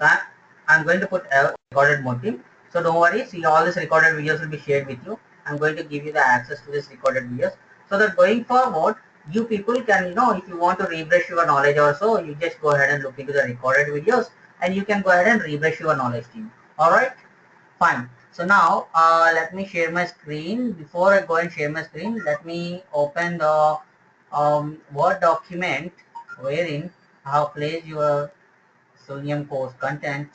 So I'm going to put a recorded mode team. So don't worry, see all these recorded videos will be shared with you. I'm going to give you the access to this recorded videos so that going forward, you people can, if you want to refresh your knowledge also, you just go ahead and look into the recorded videos and you can go ahead and refresh your knowledge team. Alright, fine. So now let me share my screen. Before I go and share my screen, let me open the Word document wherein I have placed your Selenium course content.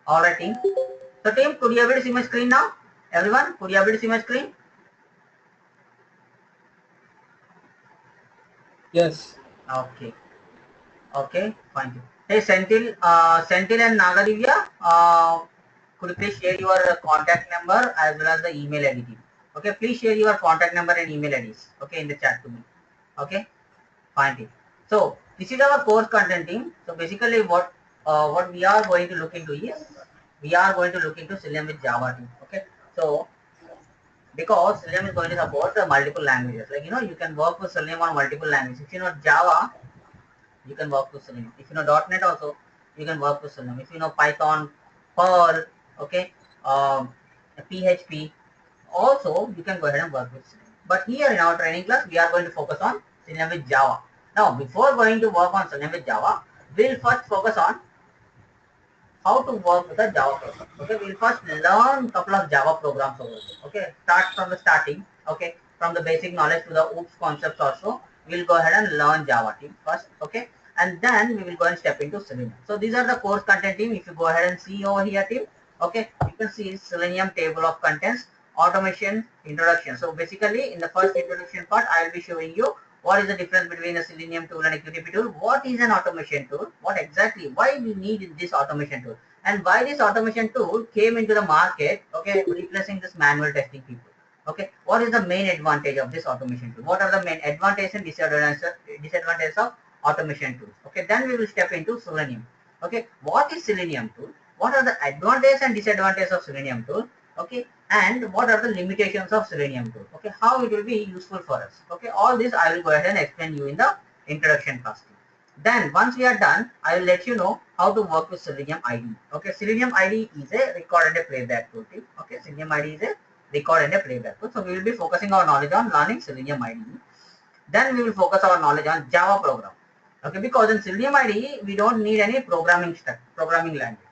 Alright team. So team, could you able to see my screen now? Everyone, could you able to see my screen? Yes. Okay. Okay, fine. Hey Senthil, Senthil and Nagadivya, could you please share your contact number as well as the email ID team? Okay, please share your contact number and email IDs. Okay, in the chat to me. Okay, fine team. So this is our course content team. So basically what we are going to look into is we are going to look into Selenium with Java team. Okay, so because Selenium is going to support the multiple languages. Like you can work with Selenium on multiple languages. If you know Java, you can work with Selenium. If you know .NET also, you can work with Selenium. If you know Python, Perl, okay, PHP, also you can go ahead and work with Selenium. But here in our training class, we are going to focus on Selenium with Java. Now, before going to work on Selenium with Java, we'll first focus on how to work with a Java program. Okay, we'll first learn a couple of Java programs over here. Okay, start from the starting. Okay, from the basic knowledge to the OOPS concepts also. We'll go ahead and learn Java team first. Okay, and then we will go and step into Selenium. So these are the course content team. If you go ahead and see over here team, okay, you can see Selenium table of contents, automation, introduction. So basically in the first introduction part, I will be showing you what is the difference between a Selenium tool and a QTP tool? What is an automation tool? What exactly? Why we need this automation tool? And why this automation tool came into the market? Okay, replacing this manual testing people. Okay, what is the main advantage of this automation tool? What are the main advantages and disadvantages of automation tools? Okay, then we will step into Selenium. Okay, what is Selenium tool? What are the advantages and disadvantages of Selenium tool? Okay, and what are the limitations of Selenium tool? Okay, how it will be useful for us? Okay, all this I will go ahead and explain you in the introduction class. Then once we are done, I will let you know how to work with Selenium ID. Okay, Selenium ID is a record and a playback tool. Okay, Selenium ID is a record and a playback tool. So we will be focusing our knowledge on learning Selenium ID. Then we will focus our knowledge on Java program. Okay, because in Selenium ID we don't need any programming language.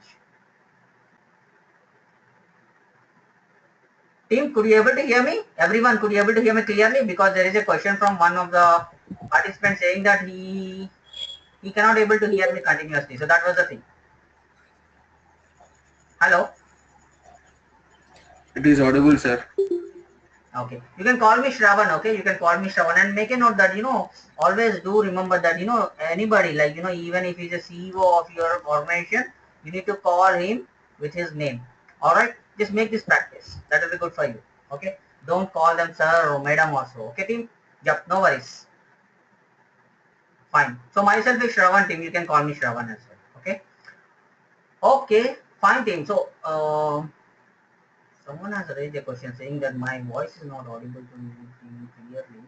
Team, could you able to hear me? Everyone, could you able to hear me clearly? Because there is a question from one of the participants saying that he cannot able to hear me continuously. So that was the thing. Hello. It is audible, sir. Okay. You can call me Shravan. Okay. You can call me Shravan and make a note that always do remember that anybody like even if he's a CEO of your organization, you need to call him with his name. All right. Just make this practice. That will be good for you. Okay. Don't call them sir or madam also. Okay, team. Yep. No worries. Fine. So myself is Shravan team. You can call me Shravan as well. Okay. Okay. Fine team. So someone has raised a question saying that my voice is not audible to me clearly.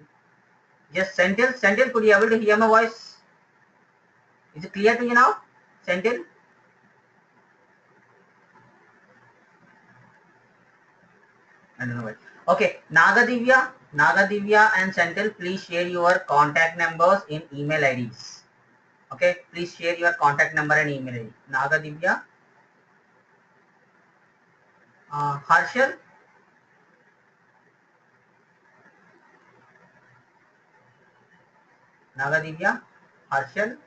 Yes, Sentil, could you able to hear my voice? Is it clear to you now, Sentil? I don't know why. Okay, Nagadivya and Sentil, please share your contact numbers in email IDs. Okay, please share your contact number and email ID. Nagadivya, Harshal, Nagadivya, Harshal.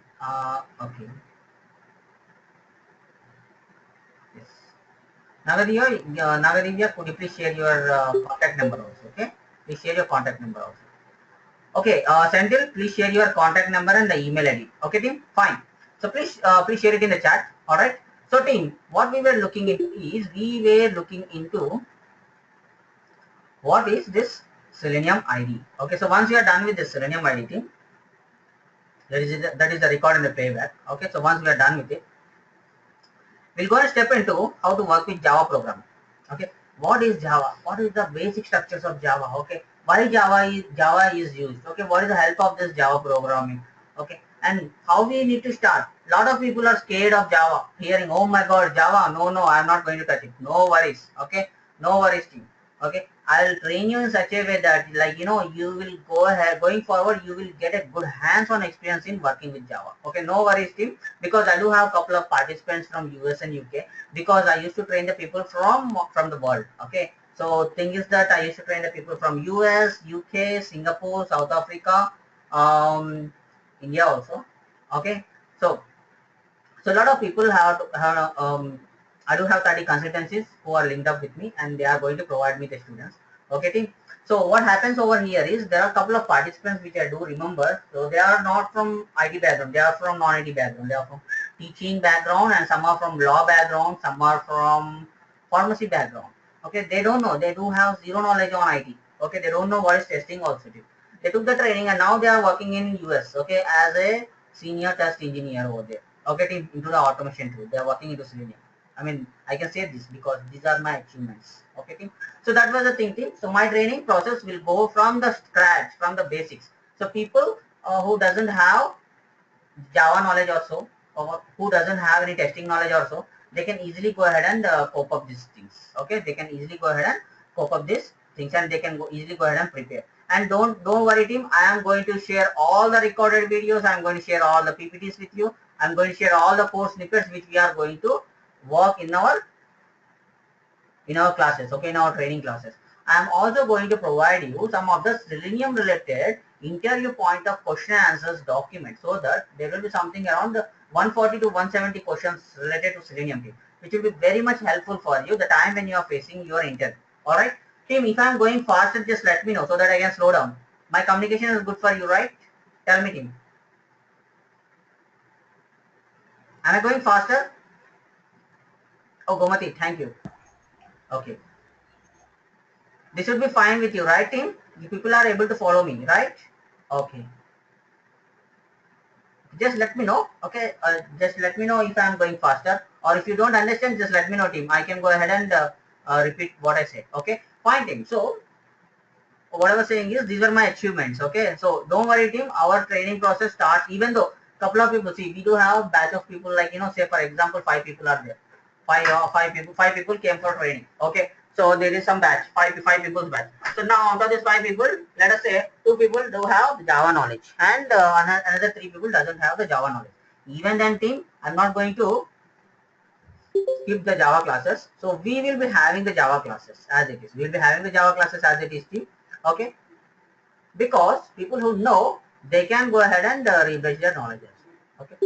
Okay, yes. Nagadivya, could you please share your contact number also? Okay, please share your contact number also. Okay, Senthil, please share your contact number and the email ID. Okay, team, fine. So please share it in the chat. All right. So team, what we were looking into is what is this Selenium ID. Okay. So once you are done with the Selenium ID team, that is the record and the playback. Okay. So once we are done with it, we'll go and step into how to work with Java programming. Okay. What is Java? What is the basic structures of Java? Okay. Why Java is used? Okay. What is the help of this Java programming? Okay. And how we need to start? A lot of people are scared of Java, hearing, oh my god, Java, no, I'm not going to touch it. No worries. Okay. No worries team. Okay. I'll train you in such a way that, like, you will go ahead, going forward, you will get a good hands-on experience in working with Java. Okay. No worries team, because I do have a couple of participants from US and UK, because I used to train the people from the world. Okay. So thing is that I used to train the people from US, UK, Singapore, South Africa, India also. Okay. So a lot of people I do have 30 consultancies who are linked up with me, and they are going to provide me the students. Okay team. So what happens over here is there are a couple of participants which I do remember. So they are not from IT background, they are from non-IT background, they are from teaching background, and some are from law background, some are from pharmacy background. Okay, they don't know, they do have zero knowledge on IT. Okay, they don't know what is testing also. They took the training and now they are working in US, okay, as a senior test engineer over there. Okay, into the automation tool. They are working into Selenium. I mean, I can say this because these are my achievements. Okay, team. So that was the thing, team. So my training process will go from the scratch, from the basics. So people who doesn't have Java knowledge also, or who doesn't have any testing knowledge also, they can easily go ahead and cope up these things. Okay, they can easily go ahead and cope up these things, and they can easily go ahead and prepare. And don't worry team, I am going to share all the recorded videos, I am going to share all the PPTs with you, I am going to share all the course snippets which we are going to work in our classes, okay, in our training classes. I am also going to provide you some of the Selenium related interview point of question answers document, so that there will be something around the 140 to 170 questions related to Selenium team, which will be very much helpful for you the time when you are facing your interview. All right team, if I am going faster, just let me know so that I can slow down. My communication is good for you, right? Tell me team, am I going faster? Oh Gomati, thank you. Okay, this will be fine with you, right team? You people are able to follow me, right? Okay, just let me know. Okay, just let me know if I am going faster, or if you don't understand, just let me know team. I can go ahead and repeat what I said. Okay, fine team. So what I was saying is these are my achievements. Okay, so don't worry team, our training process starts, even though couple of people, see, we do have batch of people, like, say for example 5 people are there, five people came for training. Okay, so there is some batch, five people's batch. So now out of these 5 people, let us say 2 people do have the Java knowledge, and another 3 people doesn't have the Java knowledge. Even then team, I'm not going to skip the Java classes. So we will be having the Java classes as it is. We'll be having the Java classes as it is team. Okay, because people who know, they can go ahead and refresh their knowledge. Okay,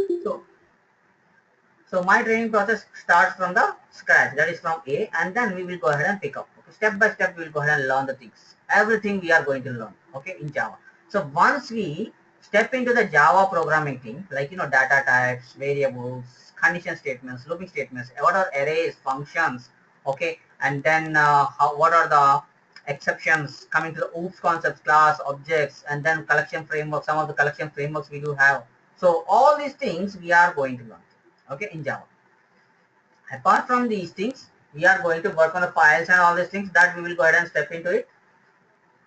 so my training process starts from the scratch, that is from A, and then we will go ahead and pick up. Okay, step by step we will go ahead and learn the things. Everything we are going to learn, okay, in Java. So once we step into the Java programming thing, like data types, variables, condition statements, looping statements, what are arrays, functions, okay, and then what are the exceptions, coming to the OOPS concepts, class, objects, and then collection framework, some of the collection frameworks we do have. So all these things we are going to learn, okay, in Java. Apart from these things, we are going to work on the files and all these things, that we will go ahead and step into it,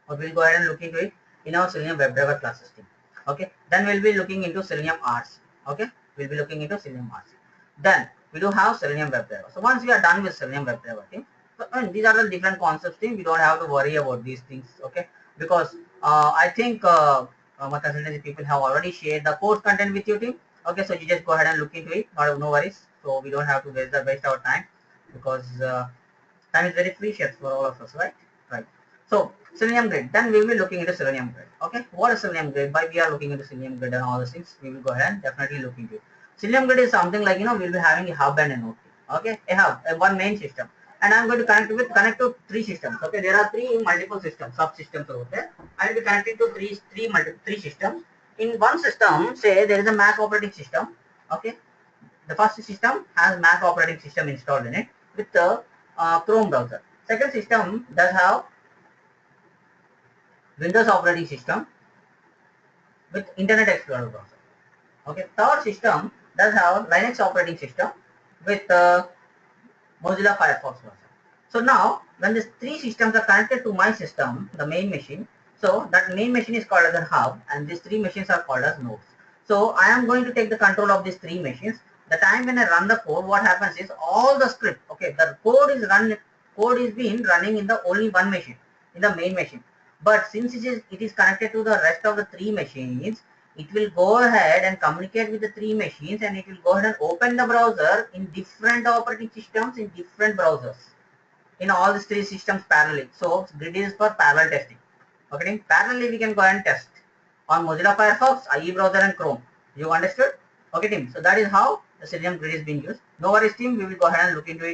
or we'll go ahead and look into it in our Selenium WebDriver classes team. Okay, then we'll be looking into Selenium RC. Okay, we'll be looking into Selenium RC. Then we do have Selenium WebDriver. So once we are done with Selenium WebDriver team, so, these are the different concepts team. We don't have to worry about these things. Okay, because I think my consultancy people have already shared the course content with you team. Okay, so you just go ahead and look into it. No worries. So we don't have to waste our time, because time is very precious for all of us, right? Right. So Selenium grid. Then we will be looking into Selenium grid. Okay, what is Selenium grid? Why we are looking into Selenium grid and all those things? We will go ahead and definitely look into it. Selenium grid is something like we'll be having a hub and a node. Okay, a hub, one main system, and I'm going to connect to 3 systems. Okay, there are 3 multiple systems, subsystems over there. I will be connecting to three systems. In one system, say there is a Mac operating system. Okay, the first system has Mac operating system installed in it with the Chrome browser. Second system does have Windows operating system with Internet Explorer browser. Okay, third system does have Linux operating system with Mozilla Firefox browser. So now, when these three systems are connected to my system, the main machine, so that main machine is called as a hub, and these three machines are called as nodes. So I am going to take the control of these three machines. The time when I run the code, what happens is all the script, okay, the code is being running in the only one machine, in the main machine. But since it is connected to the rest of the three machines, it will go ahead and communicate with the three machines, and it will go ahead and open the browser in different operating systems in different browsers in all these three systems parallelly. So grid is for parallel testing. Okay, parallelly we can go and test on Mozilla Firefox, IE browser and Chrome. You understood? Okay team, so that is how the Selenium grid is being used. No worries team, we will go ahead and look into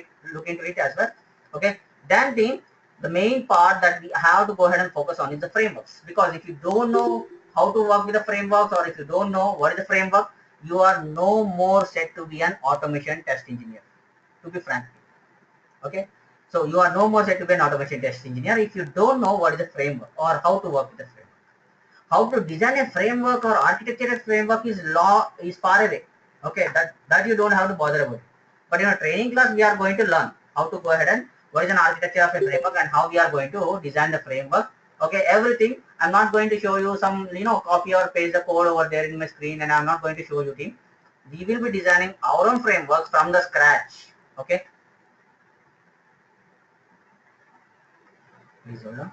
it as well. Okay, then team, the main part that we have to go ahead and focus on is the frameworks, because if you don't know how to work with the frameworks, or if you don't know what is the framework, you are no more set to be an automation test engineer, to be frank. Okay, so you are no more set to be an automation test engineer if you don't know what is the framework or how to work with the framework. How to design a framework or architecture a framework is far away. Okay, that you don't have to bother about it. But in a training class, we are going to learn how to go ahead and what is an architecture of a framework and how we are going to design the framework. Okay, everything. I'm not going to show you some, copy or paste the code over there in my screen, and I'm not going to show you team. We will be designing our own frameworks from the scratch. Okay. Please hold on.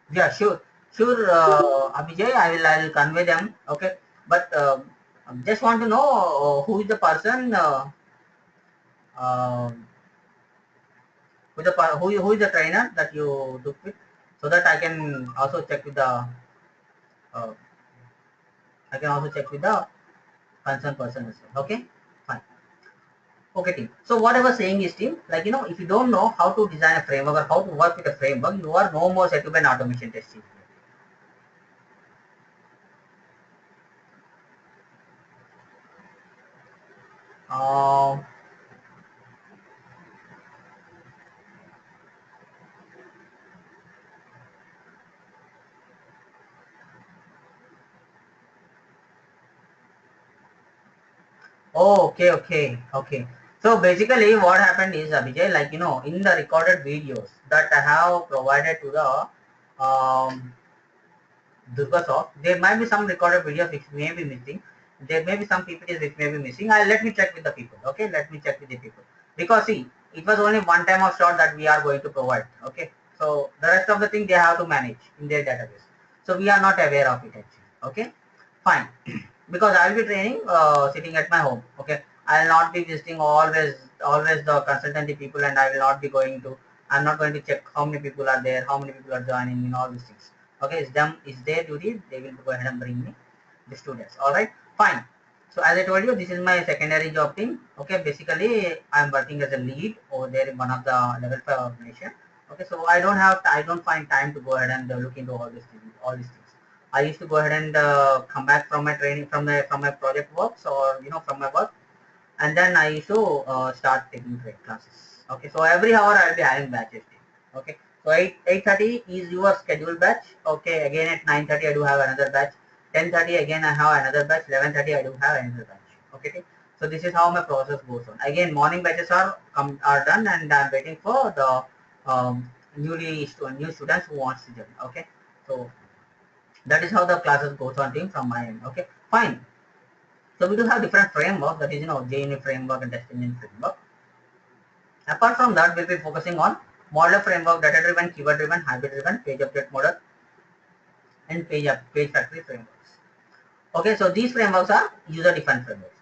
Yeah, sure, Abhijay. I will convey them. Okay, but just want to know who is the person, uh, who is the trainer that you took with, so that uh, I can also check with the concerned person as well. Okay, fine. Okay, team. So what I was saying is, team, like if you don't know how to design a framework or how to work with a framework, you are no more set to be an automation testing. Uh, Oh, okay. So basically, what happened is, Abhijay, like in the recorded videos that I have provided to the DURGASOFT, there might be some recorded videos which may be missing. There may be some PPTs which may be missing. Let me check with the people. Okay, let me check with the people, because see, it was only one time of shot that we are going to provide. Okay, so the rest of the thing they have to manage in their database. So we are not aware of it actually. Okay, fine. Because I will be training sitting at my home. Okay, I will not be visiting always the consultancy people, and I will not be going to. I'm not going to check how many people are there, how many people are joining in all these things. Okay, it's their duty. They will go ahead and bring me the students. All right, fine. So as I told you, this is my secondary job team. Okay, basically I'm working as a lead over there in one of the level 5 organization. Okay, so I don't find time to go ahead and look into all these things. I used to go ahead and come back from my training, from my project works, or from my work, and then I used to start taking trade classes. Okay, so every hour I'll be having batches. Okay, so 8:30 is your scheduled batch. Okay, again at 9:30 I do have another batch. 10:30 again I have another batch. 11:30 I do have another batch. Okay, so this is how my process goes on. Again, morning batches are done, and I'm waiting for the new students who wants to join. Okay, so that is how the classes goes on team from my end. Okay, fine. So we do have different framework, that is JUnit framework and test engine framework. Apart from that, we'll be focusing on modeler framework, data driven, keyword driven, hybrid driven, page object model, and page factory frameworks. Okay, so these frameworks are user defined frameworks.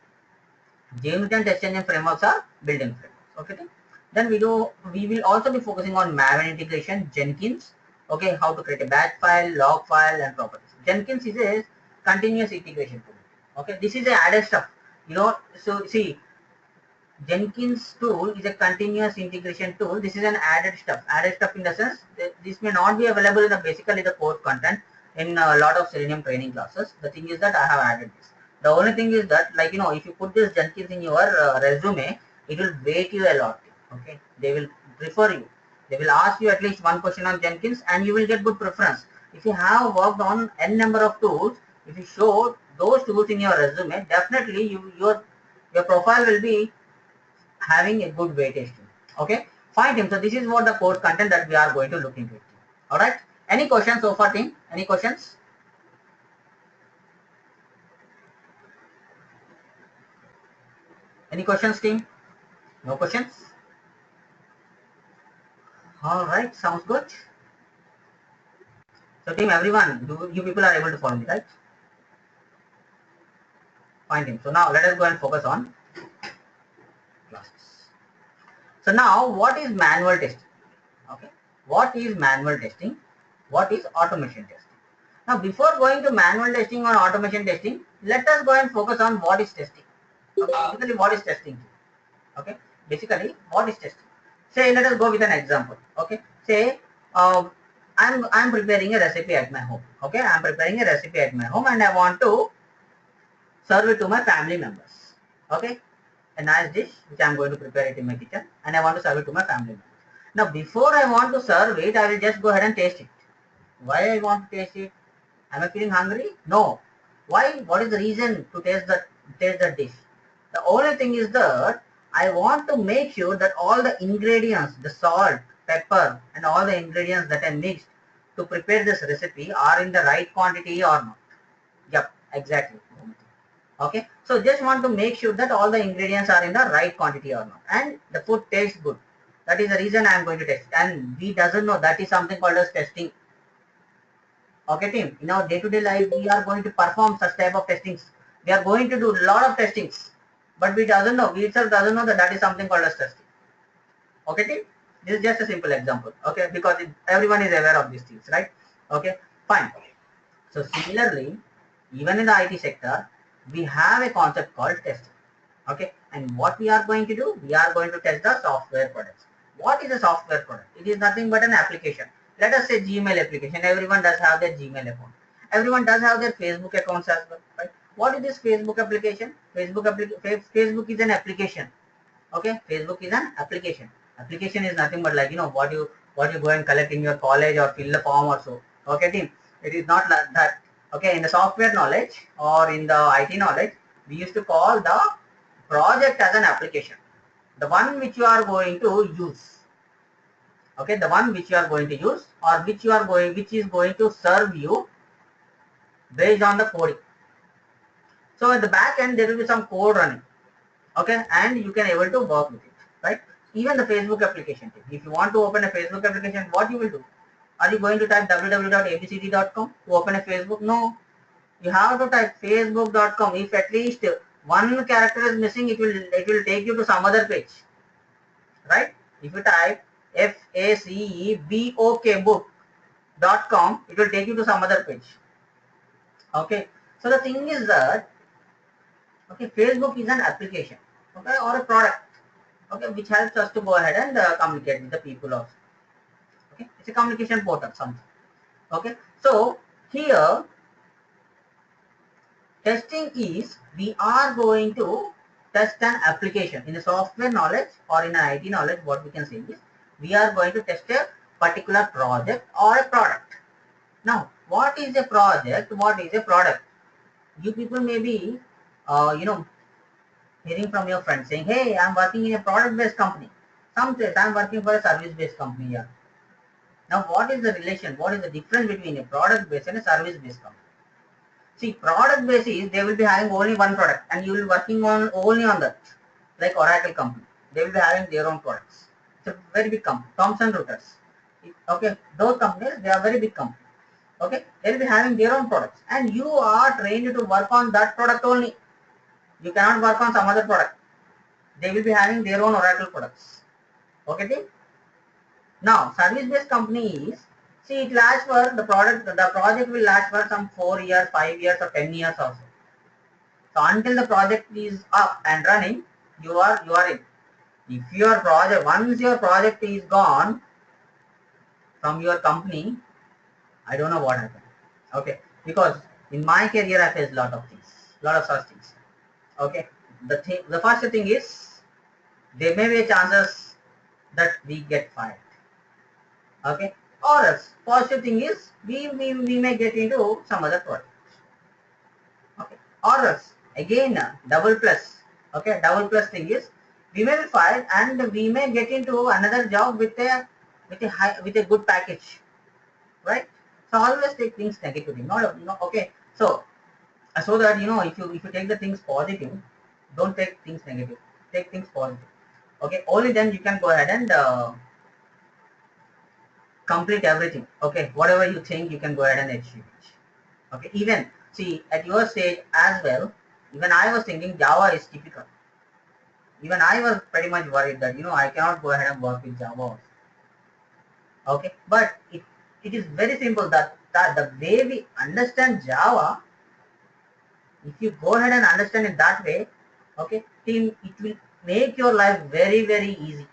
JUnit and test engine frameworks are built-in frameworks. Okay, then we will also be focusing on Maven integration, Jenkins. Okay, how to create a batch file, log file, and properties. Jenkins is continuous integration tool. Okay, this is a added stuff. So see, Jenkins tool is a continuous integration tool. This is an added stuff. Added stuff in the sense that this may not be available in the basically the course content in a lot of Selenium training classes. The thing is that I have added this. The only thing is that, like, if you put this Jenkins in your resume, it will weight you a lot. Okay, they will prefer you. They will ask you at least one question on Jenkins, and you will get good preference. If you have worked on n number of tools, if you show those tools in your resume, definitely your profile will be having a good weightage. Okay, fine team. So this is what the course content that we are going to look into. All right. Any questions so far, team? Any questions? Any questions, team? No questions? All right. Sounds good. So team, everyone, you people are able to follow me, right? Fine team. So now let us go and focus on classes. So now what is manual testing? Okay. What is manual testing? What is automation testing? Now before going to manual testing or automation testing, let us go and focus on what is testing. Okay. Basically, what is testing? Okay. Basically, what is testing? Say, let us go with an example. Okay. Say, I'm preparing a recipe at my home. Okay. I'm preparing a recipe at my home and I want to serve it to my family members. Okay. A nice dish which I'm going to prepare it in my kitchen and I want to serve it to my family members. Now, before I want to serve it, I will just go ahead and taste it. Why I want to taste it? Am I feeling hungry? No. Why? What is the reason to taste the dish? The only thing is that I want to make sure that all the ingredients, the salt, pepper, and all the ingredients that I mixed to prepare this recipe are in the right quantity or not. Yep, exactly. Okay, so just want to make sure that all the ingredients are in the right quantity or not, and the food tastes good. That is the reason I am going to test. And we doesn't know that is something called as testing. Okay, team. In our day-to-day life, we are going to perform such type of testings. We are going to do a lot of testings, but we doesn't know. We itself doesn't know that that is something called as testing. Okay, team. This is just a simple example. Okay, because everyone is aware of these things, right? Okay, fine. So similarly, even in the IT sector, we have a concept called testing. Okay, and what we are going to do? We are going to test the software products. What is a software product? It is nothing but an application. Let us say Gmail application. Everyone does have their Gmail account. Everyone does have their Facebook accounts as well, right? What is this Facebook application? Facebook is an application. Okay, Facebook is an application. Application is nothing but, like, what you go and collect in your college or fill the form or so. Okay, team. It is not like that. Okay, in the software knowledge or in the IT knowledge, we used to call the project as an application, the one which you are going to use. Okay, the one which you are going to use, or which is going to serve you based on the coding. So at the back end there will be some code running. Okay, and you can able to work with it, right? Even the Facebook application. If you want to open a Facebook application, what you will do? Are you going to type www.abcd.com to open a Facebook? No. You have to type facebook.com. If at least one character is missing, it will take you to some other page, right? If you type Facebook book.com, it will take you to some other page. Okay, so the thing is that, okay, Facebook is an application, okay, or a product, okay, which helps us to go ahead and communicate with the people also. Okay, it's a communication portal, something. Okay, so here testing is, we are going to test an application. In the software knowledge or in an IT knowledge, what we can say is, we are going to test a particular project or a product. Now, what is a project? What is a product? You people may be, hearing from your friends saying, hey, I'm working in a product-based company. Some says I'm working for a service-based company here. Now, what is the relation? What is the difference between a product-based and a service-based company? See, product based is they will be having only one product and you will be working on only on that. Like Oracle company, they will be having their own products. It's a very big company. Thomson Reuters. Okay, those companies, they are very big companies. Okay, they will be having their own products and you are trained to work on that product only. You cannot work on some other product. They will be having their own Oracle products. Okay, team? Now, service-based company is See, it lasts for the project will last for some 4 years, 5 years, or 10 years also. So until the project is up and running, you are in. If your project, once your project is gone from your company, I don't know what happened. Okay, because in my career I faced a lot of things, lot of such things. Okay, the first thing is there may be chances that we get fired. Okay, or else positive thing is we may get into some other project. Okay, or else again double plus. Okay, double plus thing is we may be fired and we may get into another job with a good package, right? So always take things negatively. Not no, okay. So that if you take the things positive, don't take things negative. Take things positive. Okay, only then you can go ahead and complete everything. Okay, whatever you think you can go ahead and achieve it. Okay, even see at your stage as well, even I was thinking Java is difficult. Even I was pretty much worried that I cannot go ahead and work with Java. Okay, but it is very simple that the way we understand Java, if you go ahead and understand it that way, okay, then it will make your life very, very easy.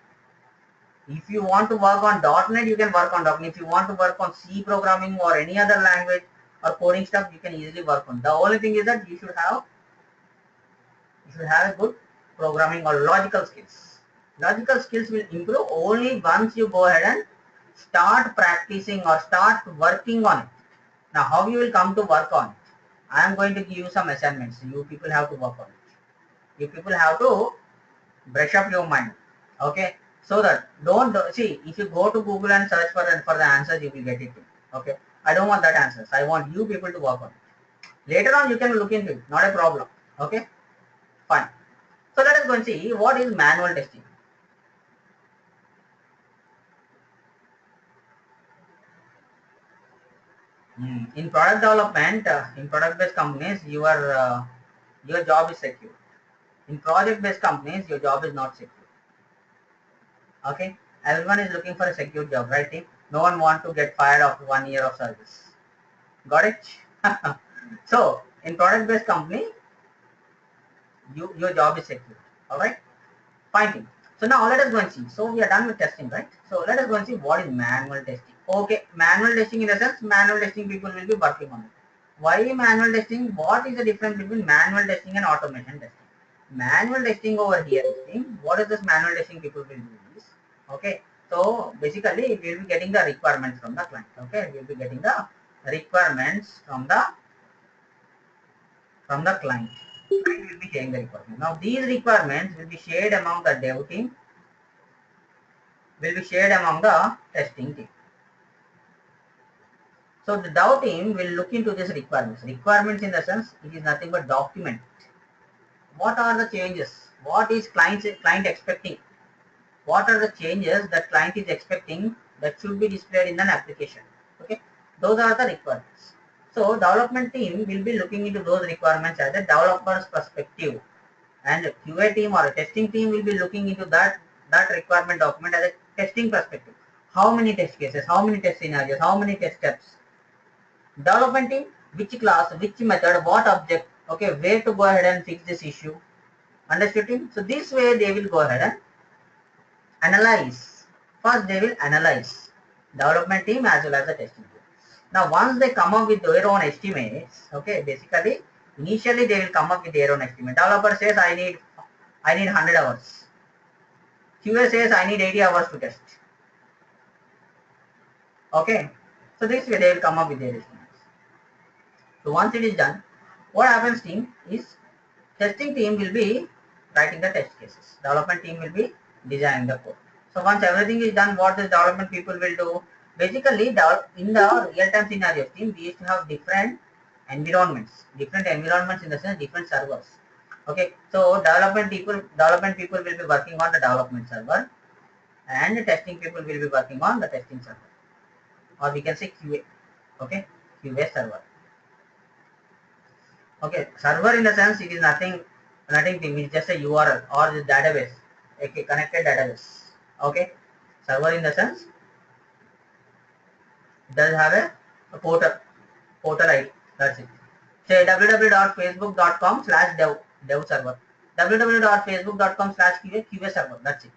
If you want to work on .NET, you can work on .NET. If you want to work on C programming or any other language or coding stuff, you can easily work on. The only thing is that you should have a good programming or logical skills. Logical skills will improve only once you go ahead and start practicing or start working on it. Now, how you will come to work on it? I am going to give you some assignments. You people have to work on it. You people have to brush up your mind. Okay, so that don't see if you go to Google and search for the answers, you will get it. Okay, I don't want that answers. I want you people to work on it. Later on, you can look into it. Not a problem. Okay, fine. So let us go and see what is manual testing. In product development, in product-based companies, your job is secure. In project-based companies, your job is not secure. Okay, everyone is looking for a secure job, right? Team? No one wants to get fired after 1 year of service. Got it? So in product-based company, your job is secure. All right, fine. So now let us go and see. So we are done with testing, right? So let us go and see what is manual testing. Okay, manual testing in the sense manual testing people will be working on it. Why manual testing? What is the difference between manual testing and automation testing? Manual testing over here, what is this manual testing people will do is, okay, so basically we will be getting the requirements from the client. Okay, we will be getting the requirements from the client. Client will be sharing the requirements. Now these requirements will be shared among the dev team, will be shared among the testing team. So the dev team will look into these requirements. Requirements in the sense it is nothing but document. What are the changes? What is client expecting? What are the changes that client is expecting that should be displayed in an application? Okay, those are the requirements. So development team will be looking into those requirements as a developer's perspective, and QA team or a testing team will be looking into that requirement document as a testing perspective. How many test cases? How many test scenarios? How many test steps? Development team, which class, which method, what object? Okay, where to go ahead and fix this issue? Understood team? So this way they will go ahead and analyze. First they will analyze, development team as well as the testing team. Now once they come up with their own estimates, okay, basically initially they will come up with their own estimate. Developer says I need 100 hours. QA says I need 80 hours to test. Okay, so this way they will come up with their estimates. So once it is done, what happens team is testing team will be writing the test cases. Development team will be designing the code. So once everything is done, what the development people will do? Basically, in the real-time scenario team, we used to have different environments in the sense different servers. Okay, so development people will be working on the development server, and the testing people will be working on the testing server, or we can say QA. Okay, QA server. Okay, server in the sense it is nothing thing, it's just a URL or the database, okay, connected database. Okay, server in the sense It does have a portal ID. That's it. Say www.facebook.com/dev server. www.facebook.com/QA server. That's it.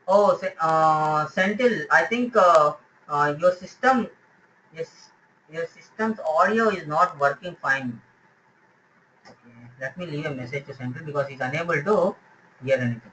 Oh, Sentinel. I think your system, yes, your system's audio is not working fine. Okay, let me leave a message to Sentinel because he's unable to hear anything.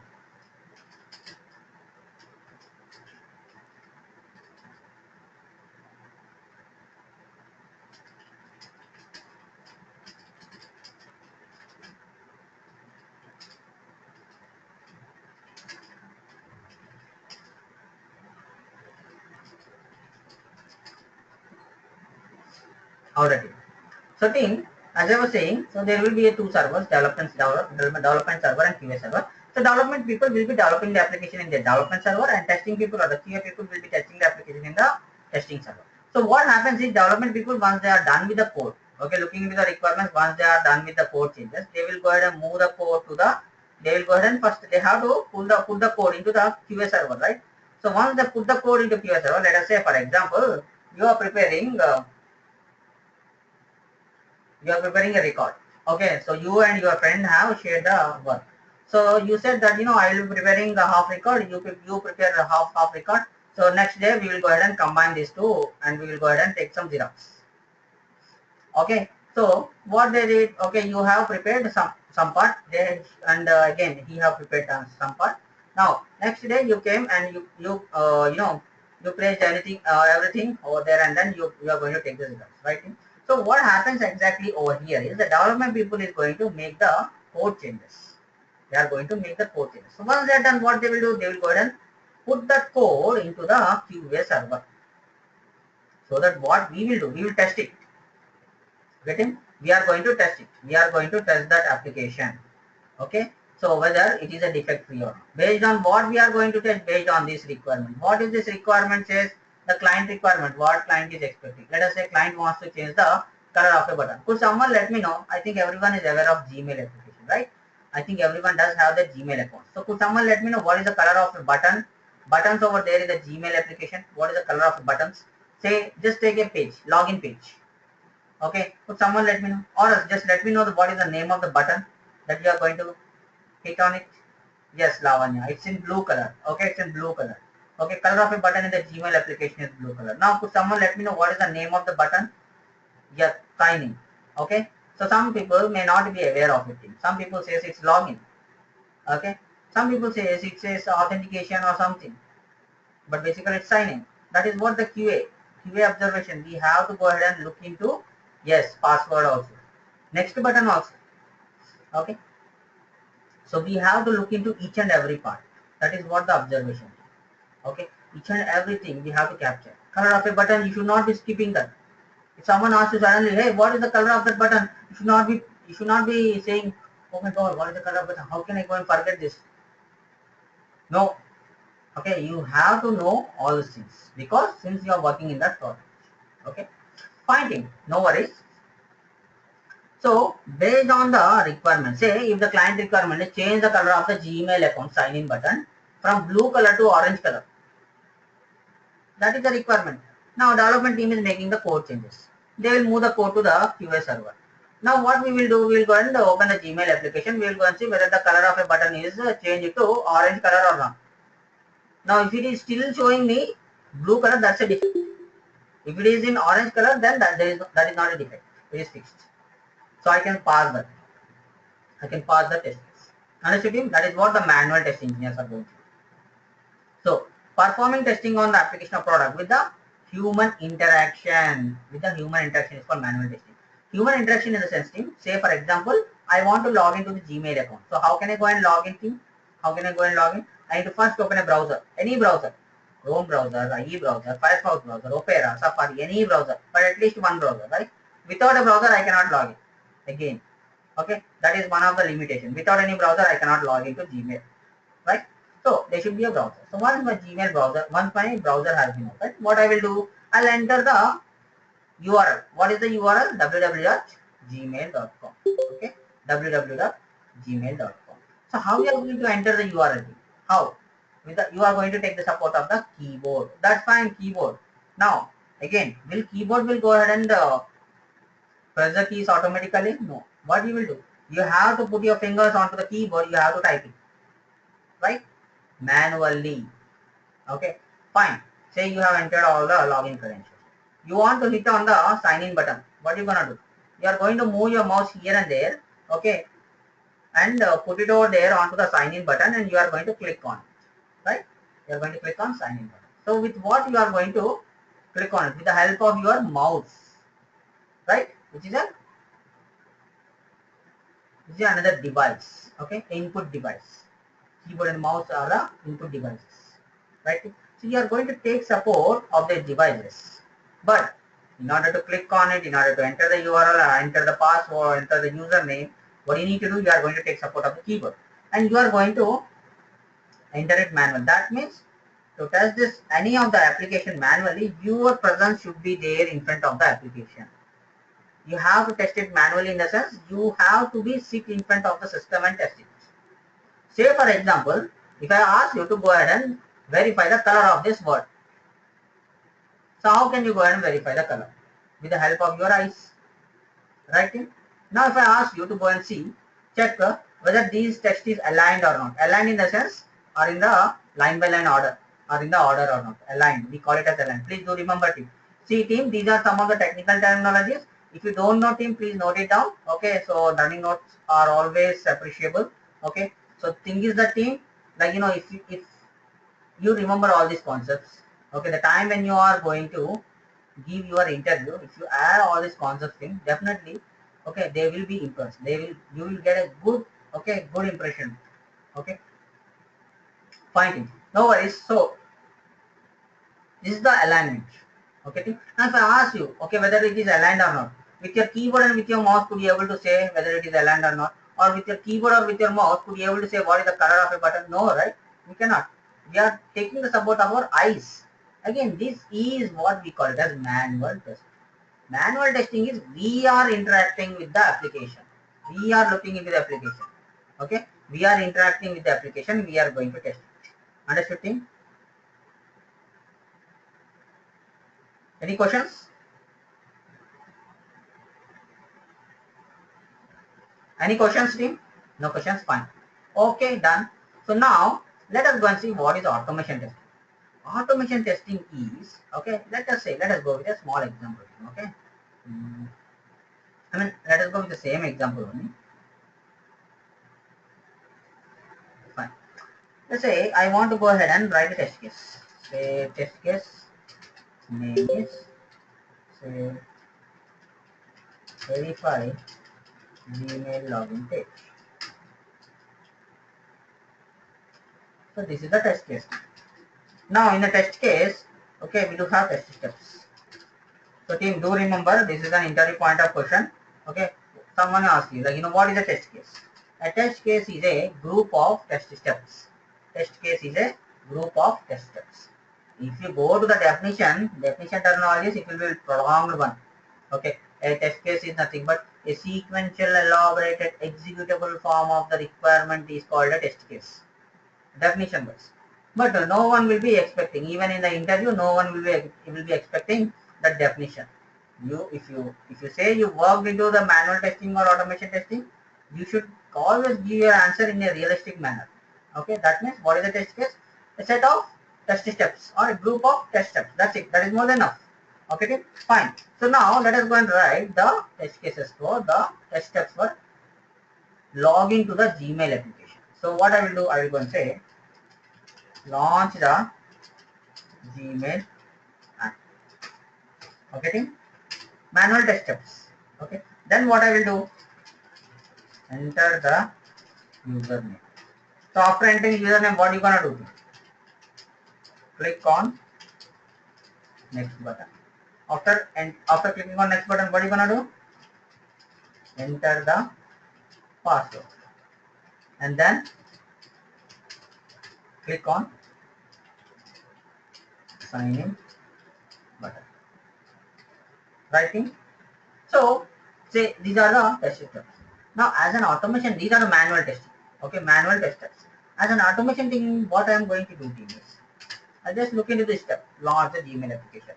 Alright. So team, as I was saying, so there will be two servers, development server and QA server. So development people will be developing the application in the development server, and testing people or the QA people will be testing the application in the testing server. So what happens is development people, once they are done with the code, okay, looking into the requirements, once they are done with the code changes, they will go ahead and move the code to the, they will go ahead and first they have to put the code into the QA server, right? So once they put the code into QA server, let us say for example, you are preparing a record. Okay, so you and your friend have shared the work. So you said that I will be preparing the half record. You prepare the half record. So next day we will go ahead and combine these two, and we will go ahead and take some xerox. Okay, so what they did? Okay, you have prepared some part. They and again he have prepared some part. Now next day you came and you placed everything over there, and then you are going to take the xerox, right? So what happens exactly over here is the development people is going to make the code changes. They are going to make the code changes. So once they are done, what they will do? They will go ahead and put that code into the QA server. So that what we will do, we will test it. Getting? We are going to test it. We are going to test that application. Okay. So whether it is a defect free or not. Based on what we are going to test, based on this requirement. What is this requirement says? The client requirement, what client is expecting. Let us say client wants to change the color of a button. Could someone let me know? I think everyone is aware of Gmail application, right? I think everyone does have the Gmail account. So could someone let me know what is the color of the button? Buttons over there in the Gmail application. What is the color of the buttons? Say, just take a page, login page. Okay, could someone let me know? Or else just let me know what is the name of the button that you are going to hit on it. Yes, Lavanya, it's in blue color. Okay, it's in blue color. Okay, color of a button in the Gmail application is blue color. Now, could someone let me know what is the name of the button? Yes, signing. Okay, so some people may not be aware of it. Some people say it's login. Okay, some people say it says authentication or something, but basically it's signing. That is what the QA observation. We have to go ahead and look into. Yes, password also. Next button also. Okay, so we have to look into each and every part. That is what the observation is. Okay, each and everything we have to capture. Color of a button, you should not be skipping that. If someone asks you suddenly, hey, what is the color of that button? You should not be saying, oh my god, what is the color of the button? How can I go and forget this? No. Okay, you have to know all these things because since you are working in that product. Okay, fine thing, no worries. So based on the requirement, say if the client requirement is change the color of the Gmail account sign in button from blue color to orange color. That is the requirement. Now development team is making the code changes. They will move the code to the QA server. Now what we will do, we will go and open the Gmail application. We will go and see whether the color of a button is changed to orange color or not. Now if it is still showing me blue color, that's a defect. If it is in orange color, then that is not a defect. It is fixed. So I can pass that. I can pass the test. Understood team? That is what the manual test engineers are going to do. So performing testing on the application of product with the human interaction. With the human interaction is called manual testing. Human interaction in the sense team. Say for example, I want to log into the Gmail account. So how can I go and log in team? How can I go and log in? I need to first open a browser. Any browser. Chrome browser, IE browser, Firefox browser, Opera, Safari, any browser. But at least one browser, right? Without a browser, I cannot log in. Again. Okay. That is one of the limitations. Without any browser, I cannot log into Gmail. Right? So there should be a browser. So once my Gmail browser, once my browser has been opened, what I will do, I'll enter the URL. What is the URL? www.gmail.com. Okay, www.gmail.com. So how we are going to enter the URL? How? you are going to take the support of the keyboard. That's fine, keyboard. Now again, will keyboard will go ahead and press the keys automatically? No. What you will do? You have to put your fingers onto the keyboard. You have to type it, right? Manually. Okay. Fine. Say you have entered all the login credentials. You want to hit on the sign in button. What are you gonna do? You are going to move your mouse here and there. Okay. And put it over there onto the sign in button, and you are going to click on it, right? You are going to click on sign in button. So with what you are going to click on it? With the help of your mouse, right? Which is another device. Okay, input device. Keyboard and mouse are the input devices, right? So you are going to take support of the devices, but in order to click on it, in order to enter the URL, enter the password, enter the username, what you need to do, you are going to take support of the keyboard, and you are going to enter it manually. That means to test this any of the application manually, your presence should be there in front of the application. You have to test it manually, in the sense you have to be sit in front of the system and test it. Say for example, if I ask you to go ahead and verify the color of this word, so how can you go ahead and verify the color? With the help of your eyes, right? Now if I ask you to go and see, check whether these text is aligned or not. Aligned in the sense, or in the line by line order, or in the order or not. Aligned, we call it as aligned. Please do remember, team. See team, these are some of the technical terminologies. If you don't know, team, please note it down. Okay, so learning notes are always appreciable. Okay, so thing is the team, like if you remember all these concepts, okay, the time when you are going to give your interview, if you add all these concepts in, definitely, okay, they will be impressed. You will get a good, okay, good impression. Okay, fine. No worries. So this is the alignment. Okay, now if I ask you, okay, whether it is aligned or not, with your keyboard and with your mouse, could you able to say whether it is aligned or not? Or with your keyboard or with your mouse, could you able to say what is the color of a button? No, right? We cannot. We are taking the support of our eyes. Again, this is what we call it as manual testing. Manual testing is we are interacting with the application. We are looking into the application. Okay, we are interacting with the application. We are going to test it. Understood, team? Any questions? Any questions, team? No questions? Fine. Okay, done. So now let us go and see what is automation testing. Automation testing is, okay, let us go with a small example. Okay. Let us go with the same example only. Fine. Let's say I want to go ahead and write a test case. Say test case name is, say, verify Gmail login page. So this is the test case. Now in the test case, okay, we do have test steps. So team, do remember, this is an interview point of question. Okay, someone asks you, like, what is a test case? A test case is a group of test steps. Test case is a group of test steps. If you go to the definition terminologies, it will be a prolonged one. Okay, a test case is nothing but a sequential, elaborated, executable form of the requirement is called a test case. Definition wise. But no one will be expecting, even in the interview, no one will be expecting that definition. If you say you worked into the manual testing or automation testing, you should always give your answer in a realistic manner. Okay, that means what is a test case? A set of test steps or a group of test steps. That's it. That is more than enough. Okay, fine. So now let us go and write the test cases for the test steps for login to the Gmail application. So what I will do, I will go and say launch the Gmail app. Okay, team? Manual test steps. Okay. Then what I will do? Enter the username. So after entering username, what you gonna do? Click on next button. After clicking on next button, what you gonna do? Enter the password. And then click on sign in button. Writing. So say these are the test steps. Now as an automation, these are the manual testing. Okay, manual test steps. As an automation thing, what I am going to do team is, I'll just look into this step, launch the Gmail application.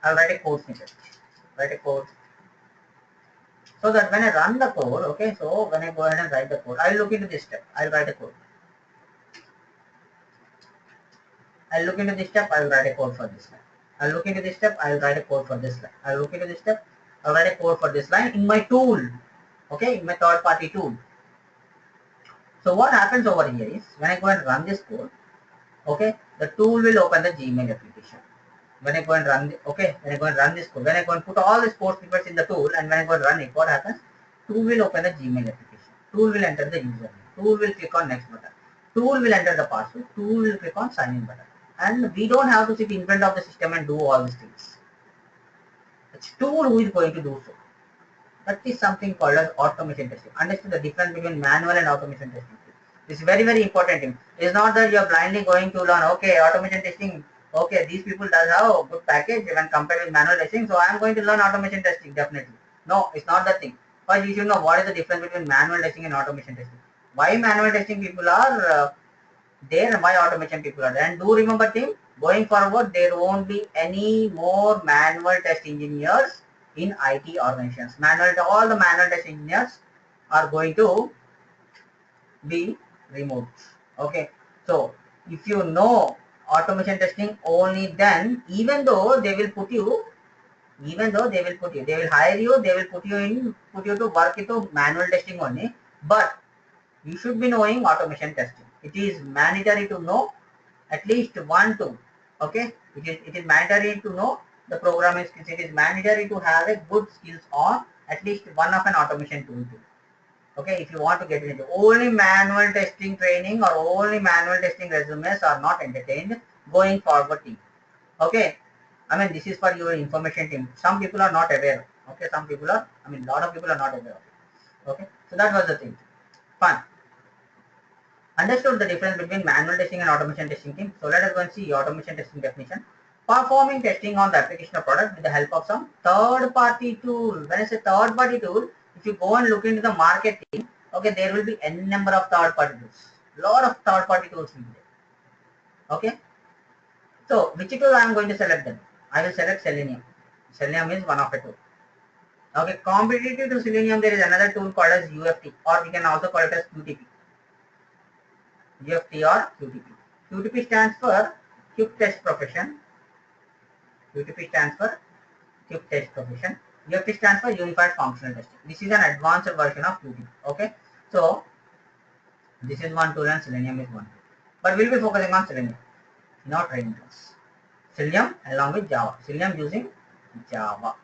I'll write a code snippet, write a code, so that when I run the code, okay, so when I go ahead and write the code, I'll look into this step, I'll write a code. I'll look into this step, I'll write a code for this line. I'll look into this step, I'll write a code for this line. I'll look into this step, I'll write a code for this line in my tool, okay, in my third party tool. So what happens over here is, when I go and run this code, okay, the tool will open the Gmail application. When I go and run, when I go and run this code, when I go and put all these code snippets in the tool, and when I go and run it, what happens? Tool will open the Gmail application. Tool will enter the username. Tool will click on next button. Tool will enter the password. Tool will click on sign in button. And we don't have to sit in front of the system and do all these things. It's tool who is going to do so. That is something called as automation testing. Understand the difference between manual and automation testing. This is very, very important. It's not that you're blindly going to learn, okay, automation testing, okay, these people does have a good package when compared with manual testing, so I'm going to learn automation testing, definitely. No, it's not that thing. First, you should know what is the difference between manual testing and automation testing. Why manual testing people are there and why automation people are there. And do remember team, going forward, there won't be any more manual test engineers in IT organizations. All the manual test engineers are going to be removed. Okay, so if you know automation testing, only then, even though they will they will hire you, they will put you to work into manual testing only, but you should be knowing automation testing. It is mandatory to know at least one tool. Okay, it is mandatory to know the programming skills. It is mandatory to have a good skills on at least one of an automation tool too. Okay, if you want to get into only manual testing training or only manual testing resumes are not entertained going forward team. Okay, I mean, this is for your information team. Some people are not aware. Okay, some people are, I mean, a lot of people are not aware of it. Okay, so that was the thing. Fine. Understood the difference between manual testing and automation testing team. So let us go and see automation testing definition. Performing testing on the application of product with the help of some third party tool. When I say third party tool, if you go and look into the marketing, okay, there will be n number of third party tools. Lot of third party tools will be there. Okay. So which tool I am going to select then? I will select Selenium. Selenium is one of the tool. Okay, competitive to Selenium, there is another tool called as UFT, or we can also call it as QTP. UFT or QTP. QTP stands for Quick Test Profession. QTP stands for Quick Test Profession. UFT stands for Unified Functional Testing. This is an advanced version of QTP. Okay, so this is one tool and Selenium is one tool. But we'll be focusing on Selenium in our training class. Selenium along with Java. Selenium using Java.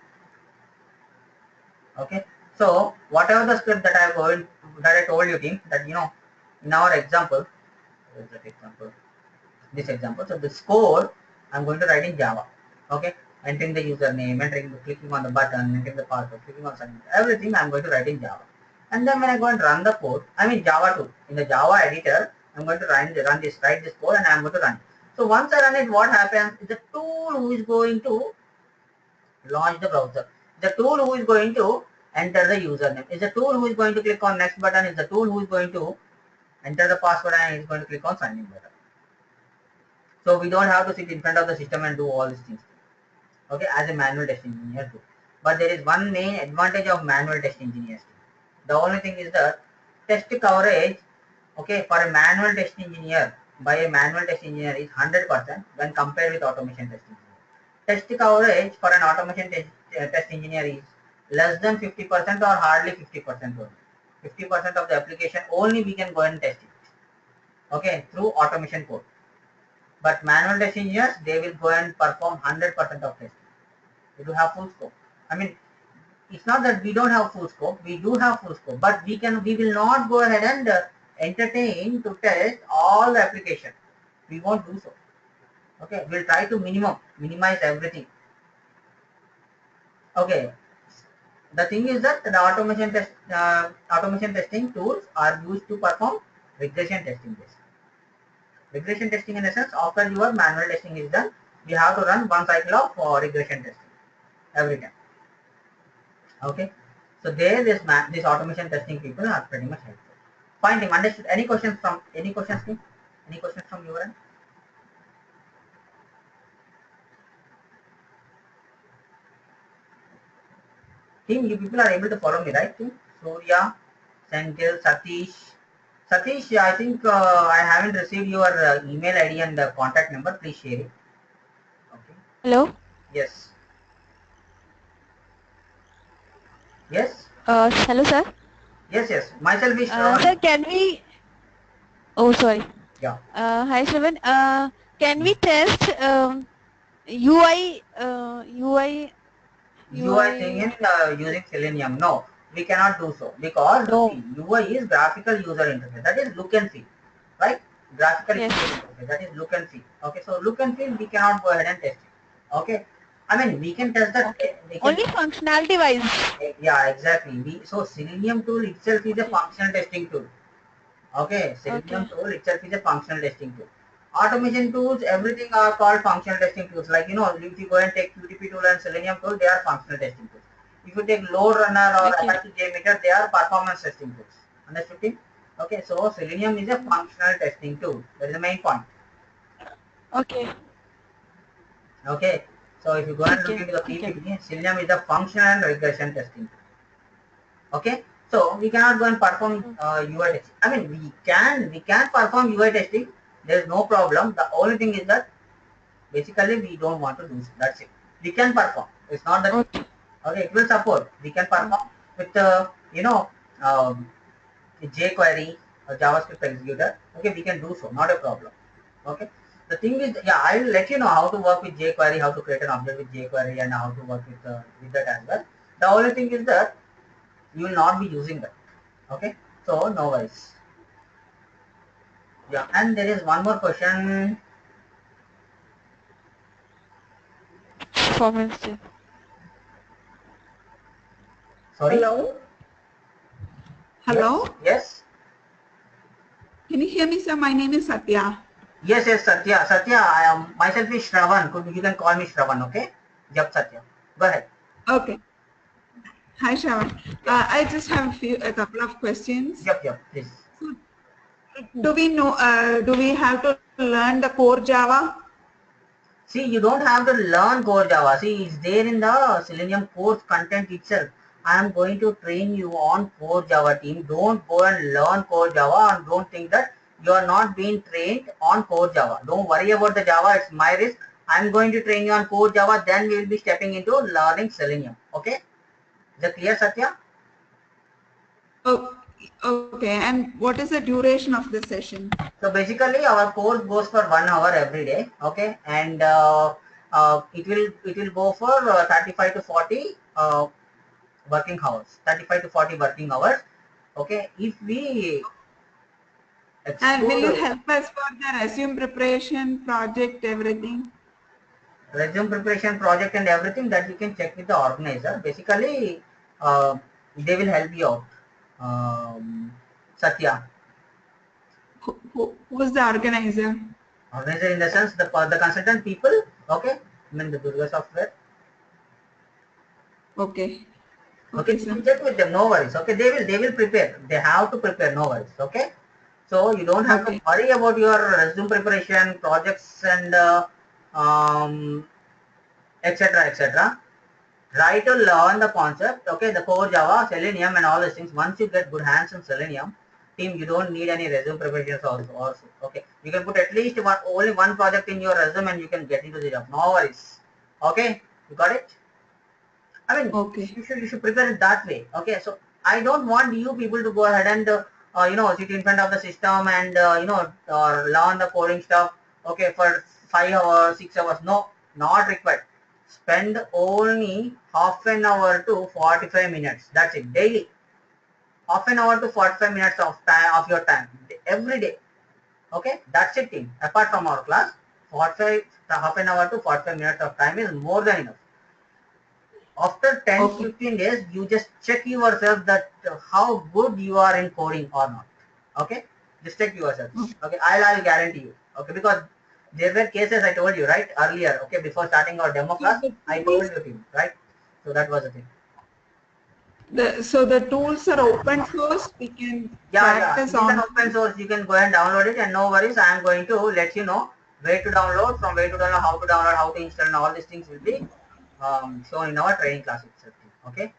Okay, so whatever the script that I told you team, that in our example, this example. So this code I'm going to write in Java. Okay, entering the username, clicking on the button, entering the password, clicking on submit, everything I'm going to write in Java. And then when I go and run the code, I mean Java too. In the Java editor, I'm going to write this code and I'm going to run it. So once I run it, what happens is the tool who is going to launch the browser. The tool who is going to enter the username. Is the tool who is going to click on next button. Is the tool who is going to enter the password and is going to click on sign in button. So we don't have to sit in front of the system and do all these things. Okay, as a manual test engineer too. But there is one main advantage of manual test engineers too. The only thing is that test coverage, okay, for a manual test engineer, by a manual test engineer is 100% when compared with automation testing. Test coverage for an automation test engineer is less than 50% or hardly 50% only. 50% of the application only we can go and test it. Okay, through automation code. But manual test engineers, they will go and perform 100% of testing. They do have full scope. I mean, it's not that we don't have full scope. We do have full scope, but we will not go ahead and entertain to test all the application. We won't do so. Okay, we'll try to minimize everything. Okay. The thing is that the automation testing tools are used to perform regression testing. Regression testing in a sense, after your manual testing is done, we have to run one cycle of regression testing every time. Okay, so this automation testing people are pretty much helpful. Fine team, understood. Any questions team? Any questions from your end? Team, you people are able to follow me, right? Team? Surya, Senthil, Satish. Satish, I think I haven't received your email ID and the contact number. Please share it. Okay. Hello. Yes. Yes. Hello, sir. Yes. Yes. Myself is Sir, Shravan. can we? Oh, sorry. Yeah. Hi, Shravan. Can we test UI? UI thing in using Selenium. No, we cannot do so because No. see, UI is graphical user interface. That is look and feel, right? Graphical Yes. user interface. That is look and feel. Okay, so look and feel we cannot go ahead and test it. Okay, I mean we can test that. Okay. We can. Only functionality wise. Yeah, exactly. So Selenium tool itself is a Okay. functional testing tool. Okay, Okay. Selenium tool itself is a functional testing tool. Automation tools, everything are called functional testing tools. Like, you know, if you go and take QTP tool and Selenium tool, they are functional testing tools. If you take load runner or Okay. Apache JMeter, they are performance testing tools. Understood? Okay, so Selenium is a functional testing tool. That is the main point. Okay. Okay, so if you go and look Okay. into the Okay. PPT, Selenium is a functional and regression testing tool. Okay, so we cannot go and perform UI testing. I mean, we can perform UI testing. There is no problem. The only thing is that basically we don't want to do so. That's it. We can perform. It's not that. Okay. Okay, it will support. We can Okay. perform with um, jQuery or JavaScript executor. Okay, we can do so. Not a problem. Okay. The thing is, yeah, I will let you know how to work with jQuery, how to create an object with jQuery, and how to work with that as well. The only thing is that you will not be using that. Okay, so no worries. Yeah, and there is one more question. Performance. Sorry. Hello? Yes, Hello? yes, Can you hear me, sir? My name is Satya. yes, Satya. Satya, I am myself is Shravan. You can call me Shravan, okay? Yep, Satya. Go ahead. Okay. Hi, Shravan. Yeah. I just have a couple of questions. Yep, please. So, do we have to learn the core Java? See, you don't have to learn core Java. See, it's there in the Selenium course content itself. I am going to train you on core Java team. Don't go and learn core Java and don't think that you are not being trained on core Java. Don't worry about the Java. It's my risk. I'm going to train you on core Java. Then we will be stepping into learning Selenium. Okay? Is that clear, Satya? Oh, okay. And what is the duration of the session? So basically, our course goes for 1 hour every day. Okay, and it will go for 35 to 40 working hours. 35 to 40 working hours. Okay, if we And will you exclude help us for the resume preparation, project, everything? resume preparation project and everything, that you can check with the organizer. Basically, uh, they will help you out. Satya, Who's the organizer? organizer in the sense the consultant people. Okay, I mean the Durga software. Okay. Okay, Okay, you sir. can check with them. No worries. Okay, they will prepare. They have to prepare. No worries. Okay, so you don't have to Okay. worry about your resume preparation, projects, and etc. etc. Try to learn the concept. Okay, the core Java, Selenium, and all these things. Once you get good hands on Selenium, team, you don't need any resume preparations also. Okay, you can put at least only one project in your resume, and you can get into the job. No worries. Okay, you got it. I mean, Okay. you should prepare it that way. Okay, so I don't want you people to go ahead and sit in front of the system and learn the coding stuff. Okay, for 5 hours, 6 hours. No, not required. Spend only half an hour to 45 minutes. That's it. Daily, half an hour to 45 minutes of time of your time every day. Okay, that's it, team. Apart from our class, 45 half an hour to 45 minutes of time is more than enough. After 10 to Okay. 15 days, you just check yourself that how good you are in coding or not. Okay, just check yourself. Okay, I'll guarantee you. Okay, because there were cases I told you right earlier. Okay, before starting our demo So class, the I tools told you team, right. So that was the thing. So the tools are open source. We can Yeah, practice it is an on. open source. You can go and download it, and no worries. I am going to let you know where to download, from where to download, how to install, and all these things will be shown in our training class itself. Okay.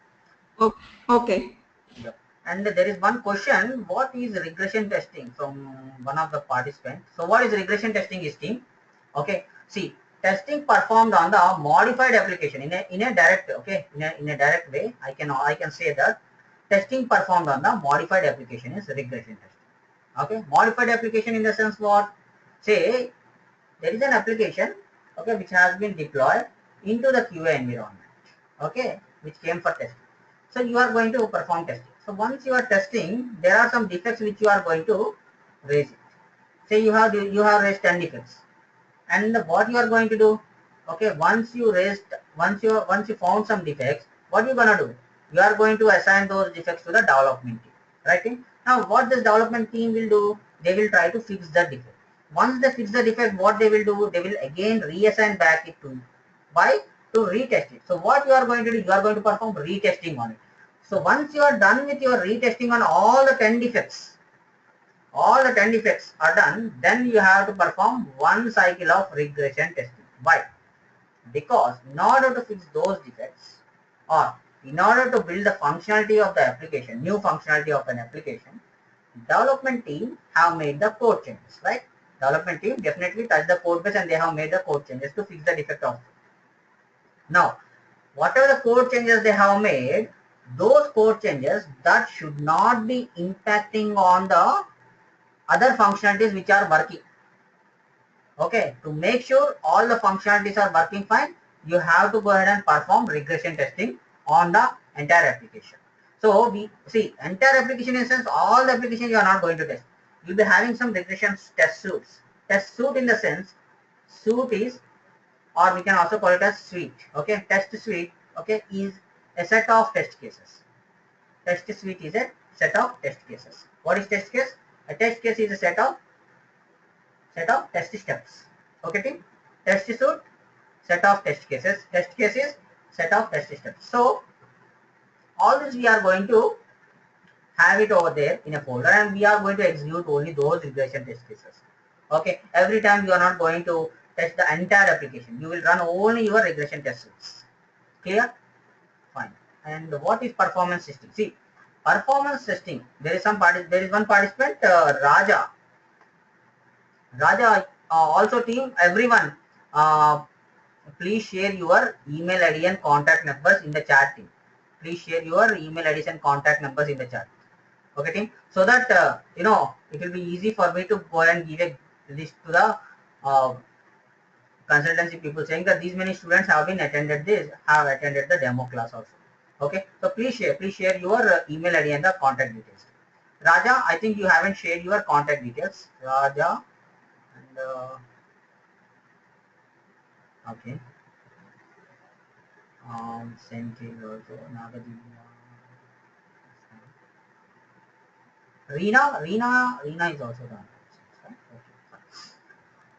Okay. Yep. And there is one question: what is regression testing, from one of the participants? So, what is regression testing is team? Okay. See, testing performed on the modified application in a direct, okay, in a direct way. I can say that testing performed on the modified application is regression testing. Okay, modified application in the sense what? Say there is an application, okay, which has been deployed into the QA environment, okay, which came for testing. So you are going to perform testing. So once you are testing, there are some defects which you are going to raise it. Say you have raised 10 defects, and what you are going to do? Okay, once you found some defects, what you gonna do? You are going to assign those defects to the development team, right? Now what this development team will do? They will try to fix the defect. Once they fix the defect, what they will do? They will again reassign back it to you. Why? To retest it. So what you are going to do? You are going to perform retesting on it. So once you are done with your retesting on all the 10 defects, all the 10 defects are done, then you have to perform one cycle of regression testing. Why? Because in order to fix those defects, or in order to build the functionality of the application, new functionality of an application, development team have made the code changes, right? Development team definitely touched the code base and they have made the code changes to fix the defect of it. Now, whatever the code changes they have made, those code changes that should not be impacting on the other functionalities which are working. Okay, to make sure all the functionalities are working fine, you have to go ahead and perform regression testing on the entire application. So we see entire application in the sense all the applications you are not going to test. You'll be having some regression test suites. Test suite in the sense, suite is, or we can also call it as suite. Okay, test suite, okay, is a set of test cases. Test suite is a set of test cases. What is test case? A test case is a set of test steps. Okay, team. Test suite, set of test cases. Test cases, set of test steps. So all this we are going to have it over there in a folder, and we are going to execute only those regression test cases. Okay. Every time you are not going to test the entire application. You will run only your regression test suites. Clear? Fine. And what is performance testing? See, performance testing. There is one participant, Raja. Also team, everyone, uh, please share your email ID and contact numbers in the chat, team. Please share your email IDs and contact numbers in the chat. Okay, team. So that it will be easy for me to go and give a list to the consultancy people saying that these many students have attended the demo class also. Okay. So please share your email ID and the contact details. Raja, I think you haven't shared your contact details. Raja, and okay. Senthil also, Nagadivya. Reena is also done.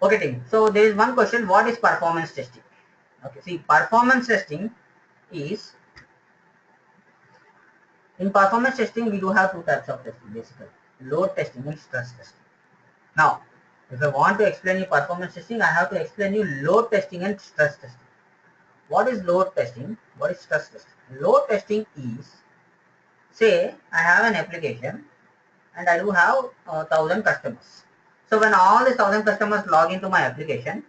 Okay, team. So there is one question: what is performance testing? Okay, see, performance testing is, in performance testing we do have two types of testing basically: load testing and stress testing. Now, if I want to explain you performance testing, I have to explain you load testing and stress testing. What is load testing? What is stress testing? Load testing is, say I have an application and I do have 1,000 customers. So when all these 1,000 customers log into my application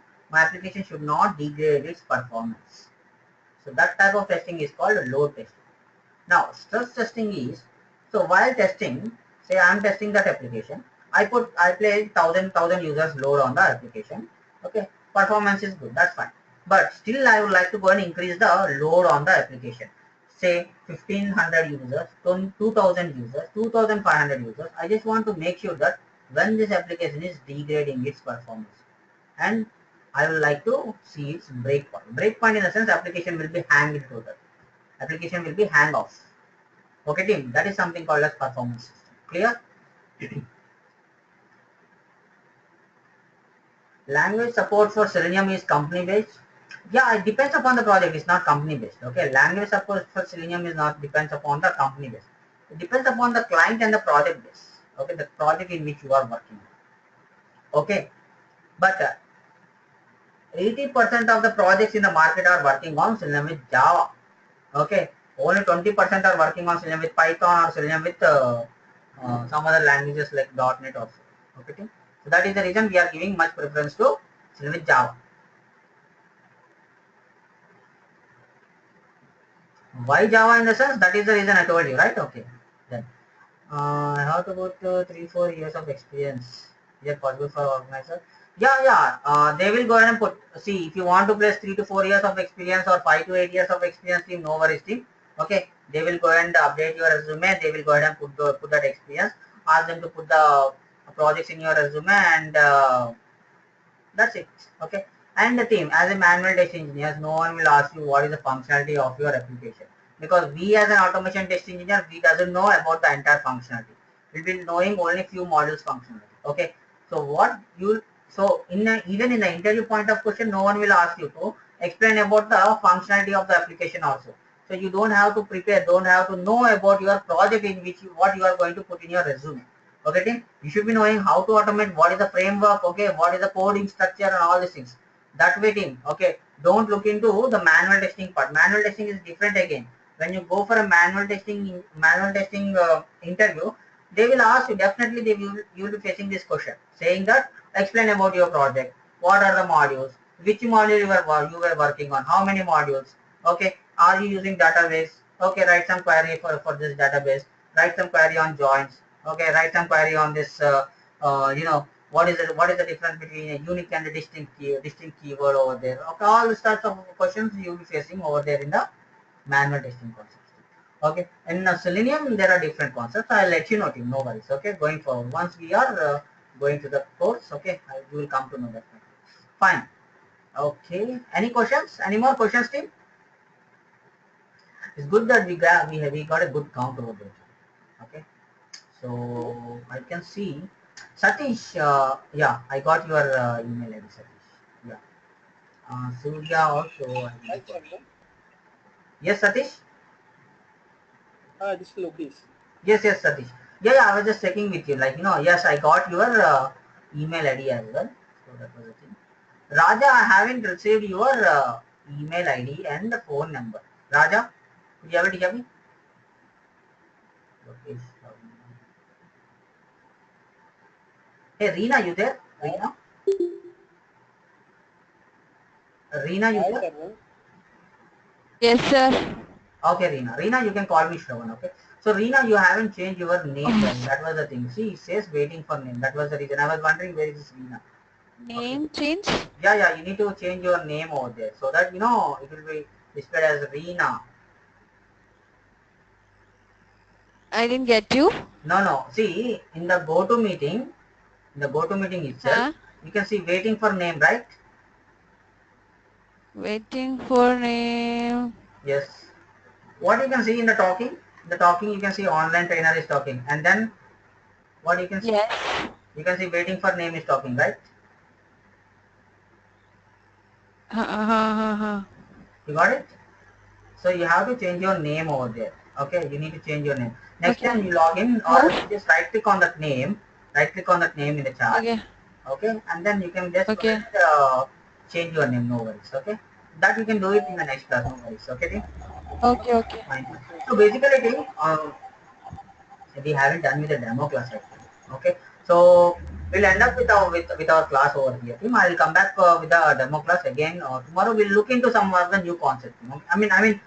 should not degrade its performance. So that type of testing is called load testing. Now stress testing is, so while testing, say I am testing that application, I play 1,000 users load on the application. Okay, performance is good, that's fine. But still I would like to go and increase the load on the application. Say 1,500 users, 2,000 users, 2,500 users. I just want to make sure that when this application is degrading its performance, and I would like to see its breakpoint. Breakpoint in the sense application will be hang in total. Application will be hang off. Okay, team. That is something called as performance system. Clear? Language support for Selenium is company based. Yeah, it depends upon the project. It's not company based. Okay, language support for Selenium is not depends upon the company based. It depends upon the client and the project base. Okay, the project in which you are working. Okay, but 80% of the projects in the market are working on Selenium with Java. Okay, only 20% are working on Selenium with Python or Selenium with some other languages like .NET also. Okay, so that is the reason we are giving much preference to Selenium with Java. Why Java in the sense? That is the reason I told you, right? Okay. Then I have about 3-4 years of experience. Is it possible for organizer? Yeah, yeah. They will go ahead and put. See, if you want to place 3 to 4 years of experience or 5 to 8 years of experience, team, no worries, team. Okay, they will go ahead and update your resume. They will go ahead and put that experience. Ask them to put the projects in your resume, and that's it. Okay. And the team, as a manual test engineer, no one will ask you what is the functionality of your application. Because we as an automation test engineer, we doesn't know about the entire functionality. We'll be knowing only few modules functionality. Okay. So what you even in the interview point of question, no one will ask you to explain about the functionality of the application also. So you don't have to prepare, don't have to know about your project in which what you are going to put in your resume. Okay, team, you should be knowing how to automate, what is the framework, okay, what is the coding structure and all these things. That way, team, okay, don't look into the manual testing part. Manual testing is different again. When you go for a manual testing interview, they will ask you, definitely you will be facing this question, saying that explain about your project, what are the modules, which module you were working on, how many modules, okay, are you using database, okay, write some query for this database, write some query on joins, okay, write some query on this what is the difference between a unique and a distinct keyword over there. Okay, all the sorts of questions you will be facing over there in the manual testing concepts. Okay, in Selenium there are different concepts. I'll let you know, team, no worries. Okay, going forward, once we are going to the course, okay, you will come to know that. Fine. Okay, any questions, any more questions, team? It's good that we got a good count over there. Okay, so I can see Satish. Yeah, I got your email ID, Satish. Yeah, Surya also. Yes, Satish. This is Lokesh. Yes, yes, Satish. Yeah, yeah, I was just checking with you. Like, yes, I got your email ID as well. So that was the thing. Raja, I haven't received your email ID and the phone number. Raja, could you have it here? Lokesh. Hey, Reena, you there? Reena? Reena, you Hi, there? Sarvan. Yes, sir. Okay, Reena. Reena, you can call me Shravan, okay? So, Reena, you haven't changed your name then. Oh, That was the thing. See, it says waiting for name. That was the reason. I was wondering where is this Reena. Okay. name change? Yeah, yeah, you need to change your name over there so that, it will be displayed as Reena. I didn't get you. No, no. See, in the go to meeting itself, Huh? you can see waiting for name, right? Waiting for name. Yes. What you can see in the talking, you can see online trainer is talking. And then what you can see? Yes. You can see waiting for name is talking, right? You got it? So you have to change your name over there. Okay, you need to change your name. Next Okay. time you log in, or How? you just right click on that name, in the chart. Okay. Okay, and then you can just go Okay. ahead and change your name. No worries. Okay, that you can do it in the next class. No worries. Okay, team? Okay. Okay. Fine. So basically, team, we haven't done with the demo class right now. Okay, so we'll end up with our class over here. Team, I'll come back with the demo class again. Tomorrow we'll look into some of the new concepts. I mean,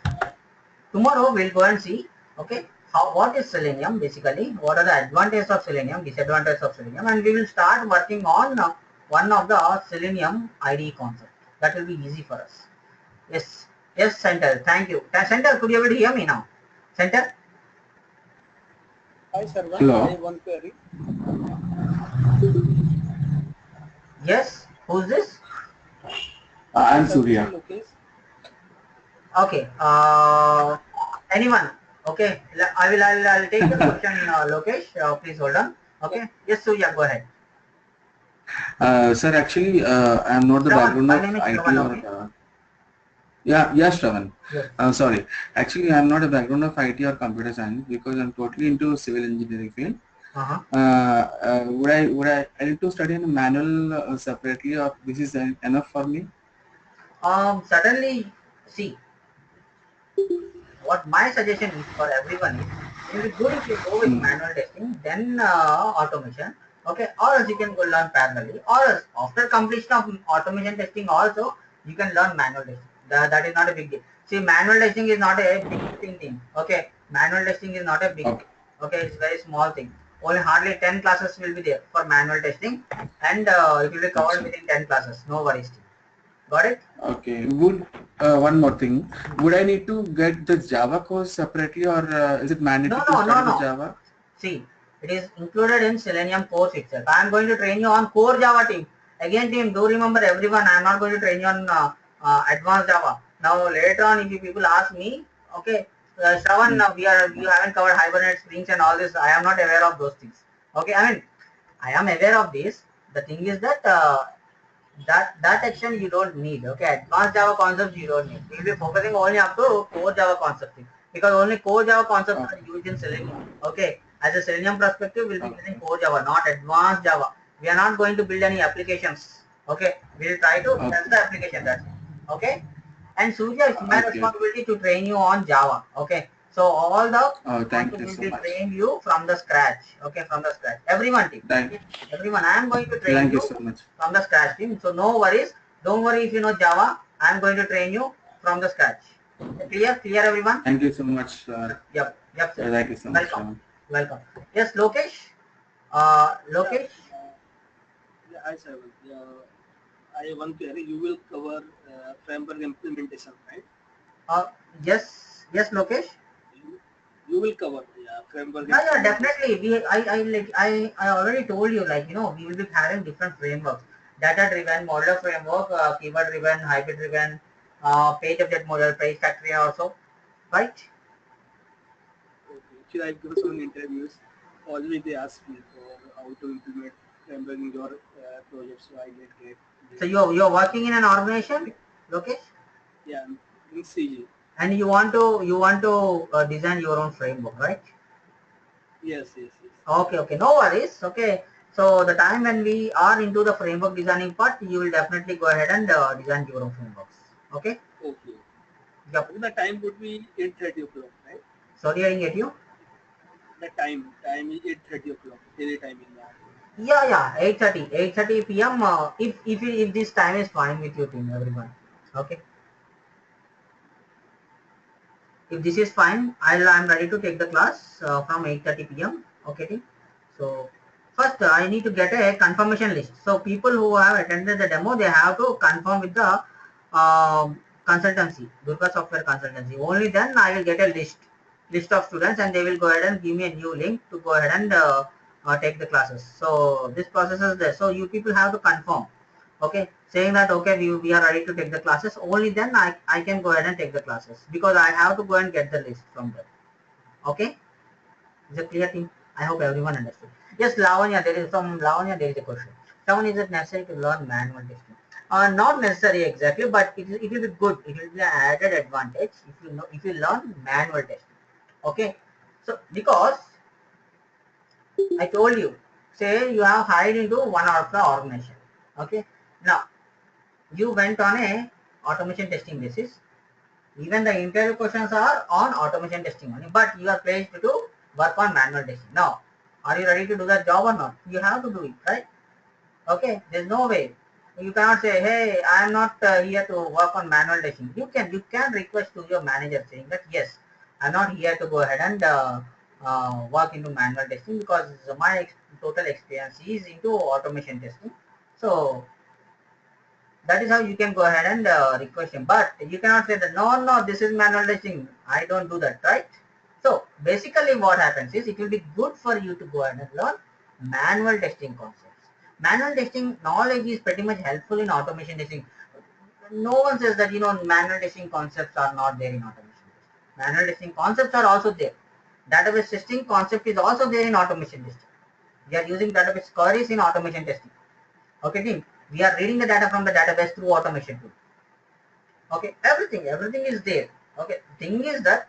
tomorrow we'll go and see, okay, what is Selenium basically, what are the advantages of Selenium, disadvantages of Selenium, and we will start working on one of the Selenium IDE concept. That will be easy for us. Yes, yes, Center. Thank you. Center, could you able to hear me now? Center. Hi, Sarvan. Hello. I have one query. Yes. Who's this? I'm Sir, this is Surya. Lokesh. Okay. Anyone? Okay. I'll take the question, Lokesh. Please hold on. Yes. Okay. Yes, Surya, go ahead. Sir, actually, I'm not the Shravan. background My of name is IT Shravan. or Okay. Yes, Shravan. Yes. Sorry. Actually, I'm not a background of IT or computer science because I'm totally into civil engineering field. Uh-huh. I need to study in a manual separately, or this is enough for me? Certainly, see, what my suggestion is for everyone is, it will be good if you go with Hmm. manual testing, then automation, okay, or else you can go learn parallelly, or else after completion of automation testing also, you can learn manual testing. That is not a big deal. See, manual testing is not a big thing, okay, manual testing is not a big Okay. thing, okay, it's very small thing. Only hardly 10 classes will be there for manual testing, and it will be covered Achha. within 10 classes, no worries. Got it? Okay. One more thing. Would I need to get the Java course separately, or is it No, mandatory to no, no, study the no. Java? See, it is included in Selenium course itself. I am going to train you on core Java team. Again, team, do remember everyone, I am not going to train you on advanced Java. Now, later on, if you people ask me, okay, Shravan, Hmm. you haven't covered Hibernate, Springs and all this. I am not aware of those things. Okay, I mean, I am aware of this. The thing is that that section you don't need. Okay, advanced Java concepts you don't need. We'll be focusing only up to core Java concepts because only core Java concepts Okay. are used in Selenium. Okay, as a Selenium perspective, we'll be using Okay. core Java, not advanced Java. We are not going to build any applications. Okay, we'll try to test Okay. the application. That's it. Okay, and Surya, it's my Okay. Okay. responsibility to train you on Java. Okay, so all the Oh, thank concepts you will so be much. trained you from the scratch. Okay, from the scratch. Everyone team. Thank, Okay, everyone. I am going to train thank you you so much. from the scratch team. So no worries. Don't worry if you know Java. I am going to train you from the scratch. Clear? Clear everyone? Thank you so much. Yep. Yep, sir. Thank you so much, Welcome. Raman. Welcome. Yes, Lokesh. Yeah, Lokesh. yeah, hi Simon. I have one query. You will cover framework implementation, right? Uh, yes. Yes, Lokesh. You, you will cover framework Yeah, yeah, implementation. definitely. I already told you, like, we will be having different frameworks. Data driven, modular framework, keyword driven, hybrid driven, page object model, page factory also, right? Okay. Actually, I've given so many interviews. Always they ask me for how to implement framework in your project, so I get So this. you're working in an organization, Lokesh? Yeah, in CG. And you want to design your own framework, right? Yes, yes, yes. Okay, okay, no worries. Okay, so the time when we are into the framework designing part, you will definitely go ahead and design your own frameworks. Okay. Okay. Yep. Okay, the time would be 8:30 o'clock, right? Sorry, I didn't get you. The time is 8:30 o'clock. Daily time in the afternoon. Yeah, yeah, 8:30 p.m. If this time is fine with you, team, everyone. Okay. If this is fine, I'm ready to take the class from 8:30 p.m. Okay, team. So first, I need to get a confirmation list. So people who have attended the demo, they have to confirm with the consultancy, Durga Software Consultancy. Only then I will get a list of students, and they will go ahead and give me a new link to go ahead and take the classes. So this process is there. So you people have to confirm. Okay, saying that okay, we are ready to take the classes. Only then I can go ahead and take the classes because I have to go and get the list from them. Okay. Is it clear thing? I hope everyone understood. Yes, Lavanya, there is a question. Someone, is it necessary to learn manual testing? Not necessary exactly, but it will be good. It will be an added advantage if you learn manual testing. Okay. So because I told you, say you have hired into one of the organization. Okay. Now you went on a automation testing basis. Even the interview questions are on automation testing only, but you are placed to work on manual testing. Now, are you ready to do that job or not? You have to do it, right? Okay, there's no way. You cannot say, hey, I am not here to work on manual testing. You can request to your manager saying that, yes, I'm not here to go ahead and work into manual testing because my total experience is into automation testing. So that is how you can go ahead and request him. But you cannot say that no, this is manual testing. I don't do that, right? So basically, what happens is it will be good for you to go ahead and learn manual testing concepts. Manual testing knowledge is pretty much helpful in automation testing. No one says that manual testing concepts are not there in automation testing. Manual testing concepts are also there. Database testing concept is also there in automation testing. We are using database queries in automation testing. Okay, team. We are reading the data from the database through automation tool. Okay, everything is there. Okay, thing is that,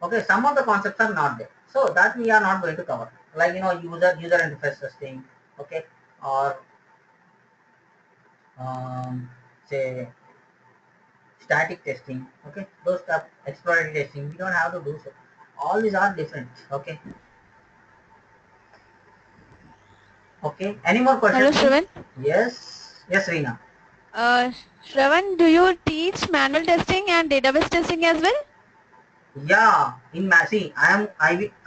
okay, some of the concepts are not there, so that we are not going to cover, like user interface testing, okay, or um, say static testing, okay, those stuff, exploratory testing, we don't have to do so. All these are different. Okay, okay, any more Hello, questions? Shravan. Yes, Reena. Shravan, do you teach manual testing and database testing as well? Yeah, in Massey, I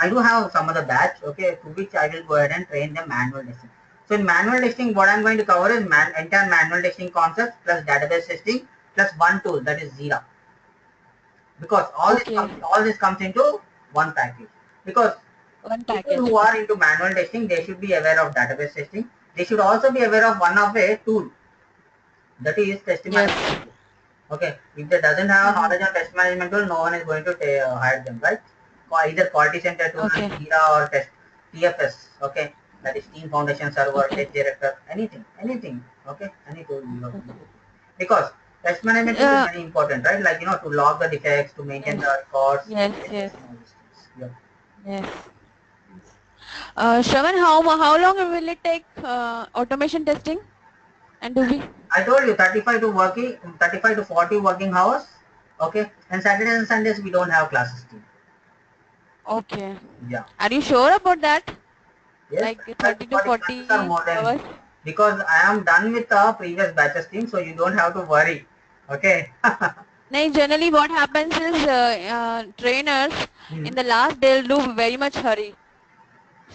do have some other batch, okay, to which I will go ahead and train them manual testing. So in manual testing, what I'm going to cover is entire manual testing concepts plus database testing plus one tool, that is Zira, because Okay, all this comes into one package. Because one people package. who are into manual testing, they should be aware of database testing. They should also be aware of one of a tool, that is test Yes. management tool. Okay, if they doesn't have Mm-hmm. knowledge on test management tool, no one is going to hire them, right? Or either quality center tool Okay, and Jira or test TFS. Okay, that is Team Foundation Server, okay. Test Director, anything. Okay, any tool you have to use. Because test management tool is Uh, very important, right? Like to log the defects, to maintain yes, the records, yes, unit yes, tests, and all these things. Yeah. yes. Shravan, how long will it take automation testing and do we? I told you 35 to 40 working hours. Okay, and Saturdays and Sundays we don't have classes team. Okay. Yeah. Are you sure about that? Yes, Like 35 to 30 to 40 classes are 40 more than hours? enough. Because I am done with the previous batches team, so you don't have to worry. Okay. No, generally what happens is trainers Hmm. in the last they'll do very much hurry.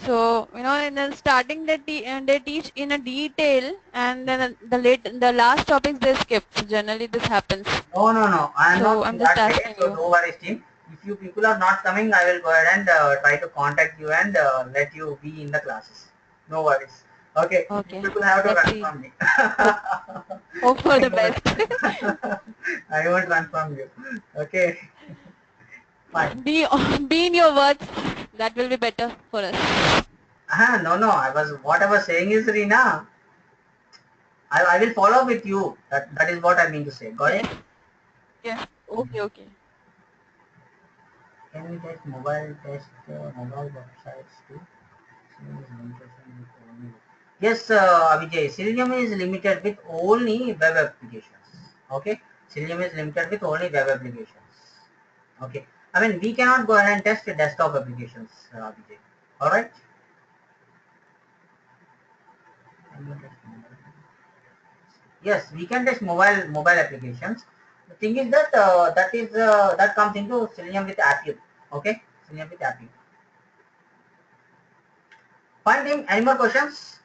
So in the starting they teach in a detail, and then the last topics they skip. So generally this happens. No. I am So not in I'm just that way, asking so you. no worries team. If you people are not coming, I will go ahead and try to contact you and let you be in the classes. No worries. Okay, you Okay, people have to let's run see. from me. Hope for I the won't. best. I won't run from you. Okay, fine. be be in your words. That will be better for us. No. What I was saying is, Reena, I will follow with you. That is what I mean to say. Got it? Yes. Yes. Okay. Okay. Can we test mobile websites too? Selenium is limitation with only. Yes, Vijay. Selenium is limited with only web applications. Okay, Selenium is limited with only web applications. Okay, I mean we cannot go ahead and test the desktop applications, Vijay. All right. Yes, we can test mobile applications. The thing is that that comes into Selenium with AppU. Okay, Selenium with AppU. Fine, team. Any more questions?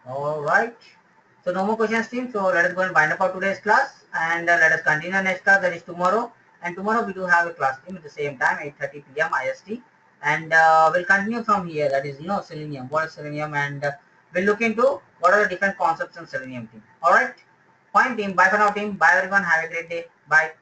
All right. So no more questions, team. So let us go and wind up our today's class, and let us continue next class, that is tomorrow. And tomorrow we do have a class, team, at the same time, 8:30 p.m. IST, and we'll continue from here. That is, Selenium. What is Selenium? And we'll look into what are the different concepts in Selenium, team. All right. Fine, team. Bye for now, team. Bye, everyone. Have a great day. Bye.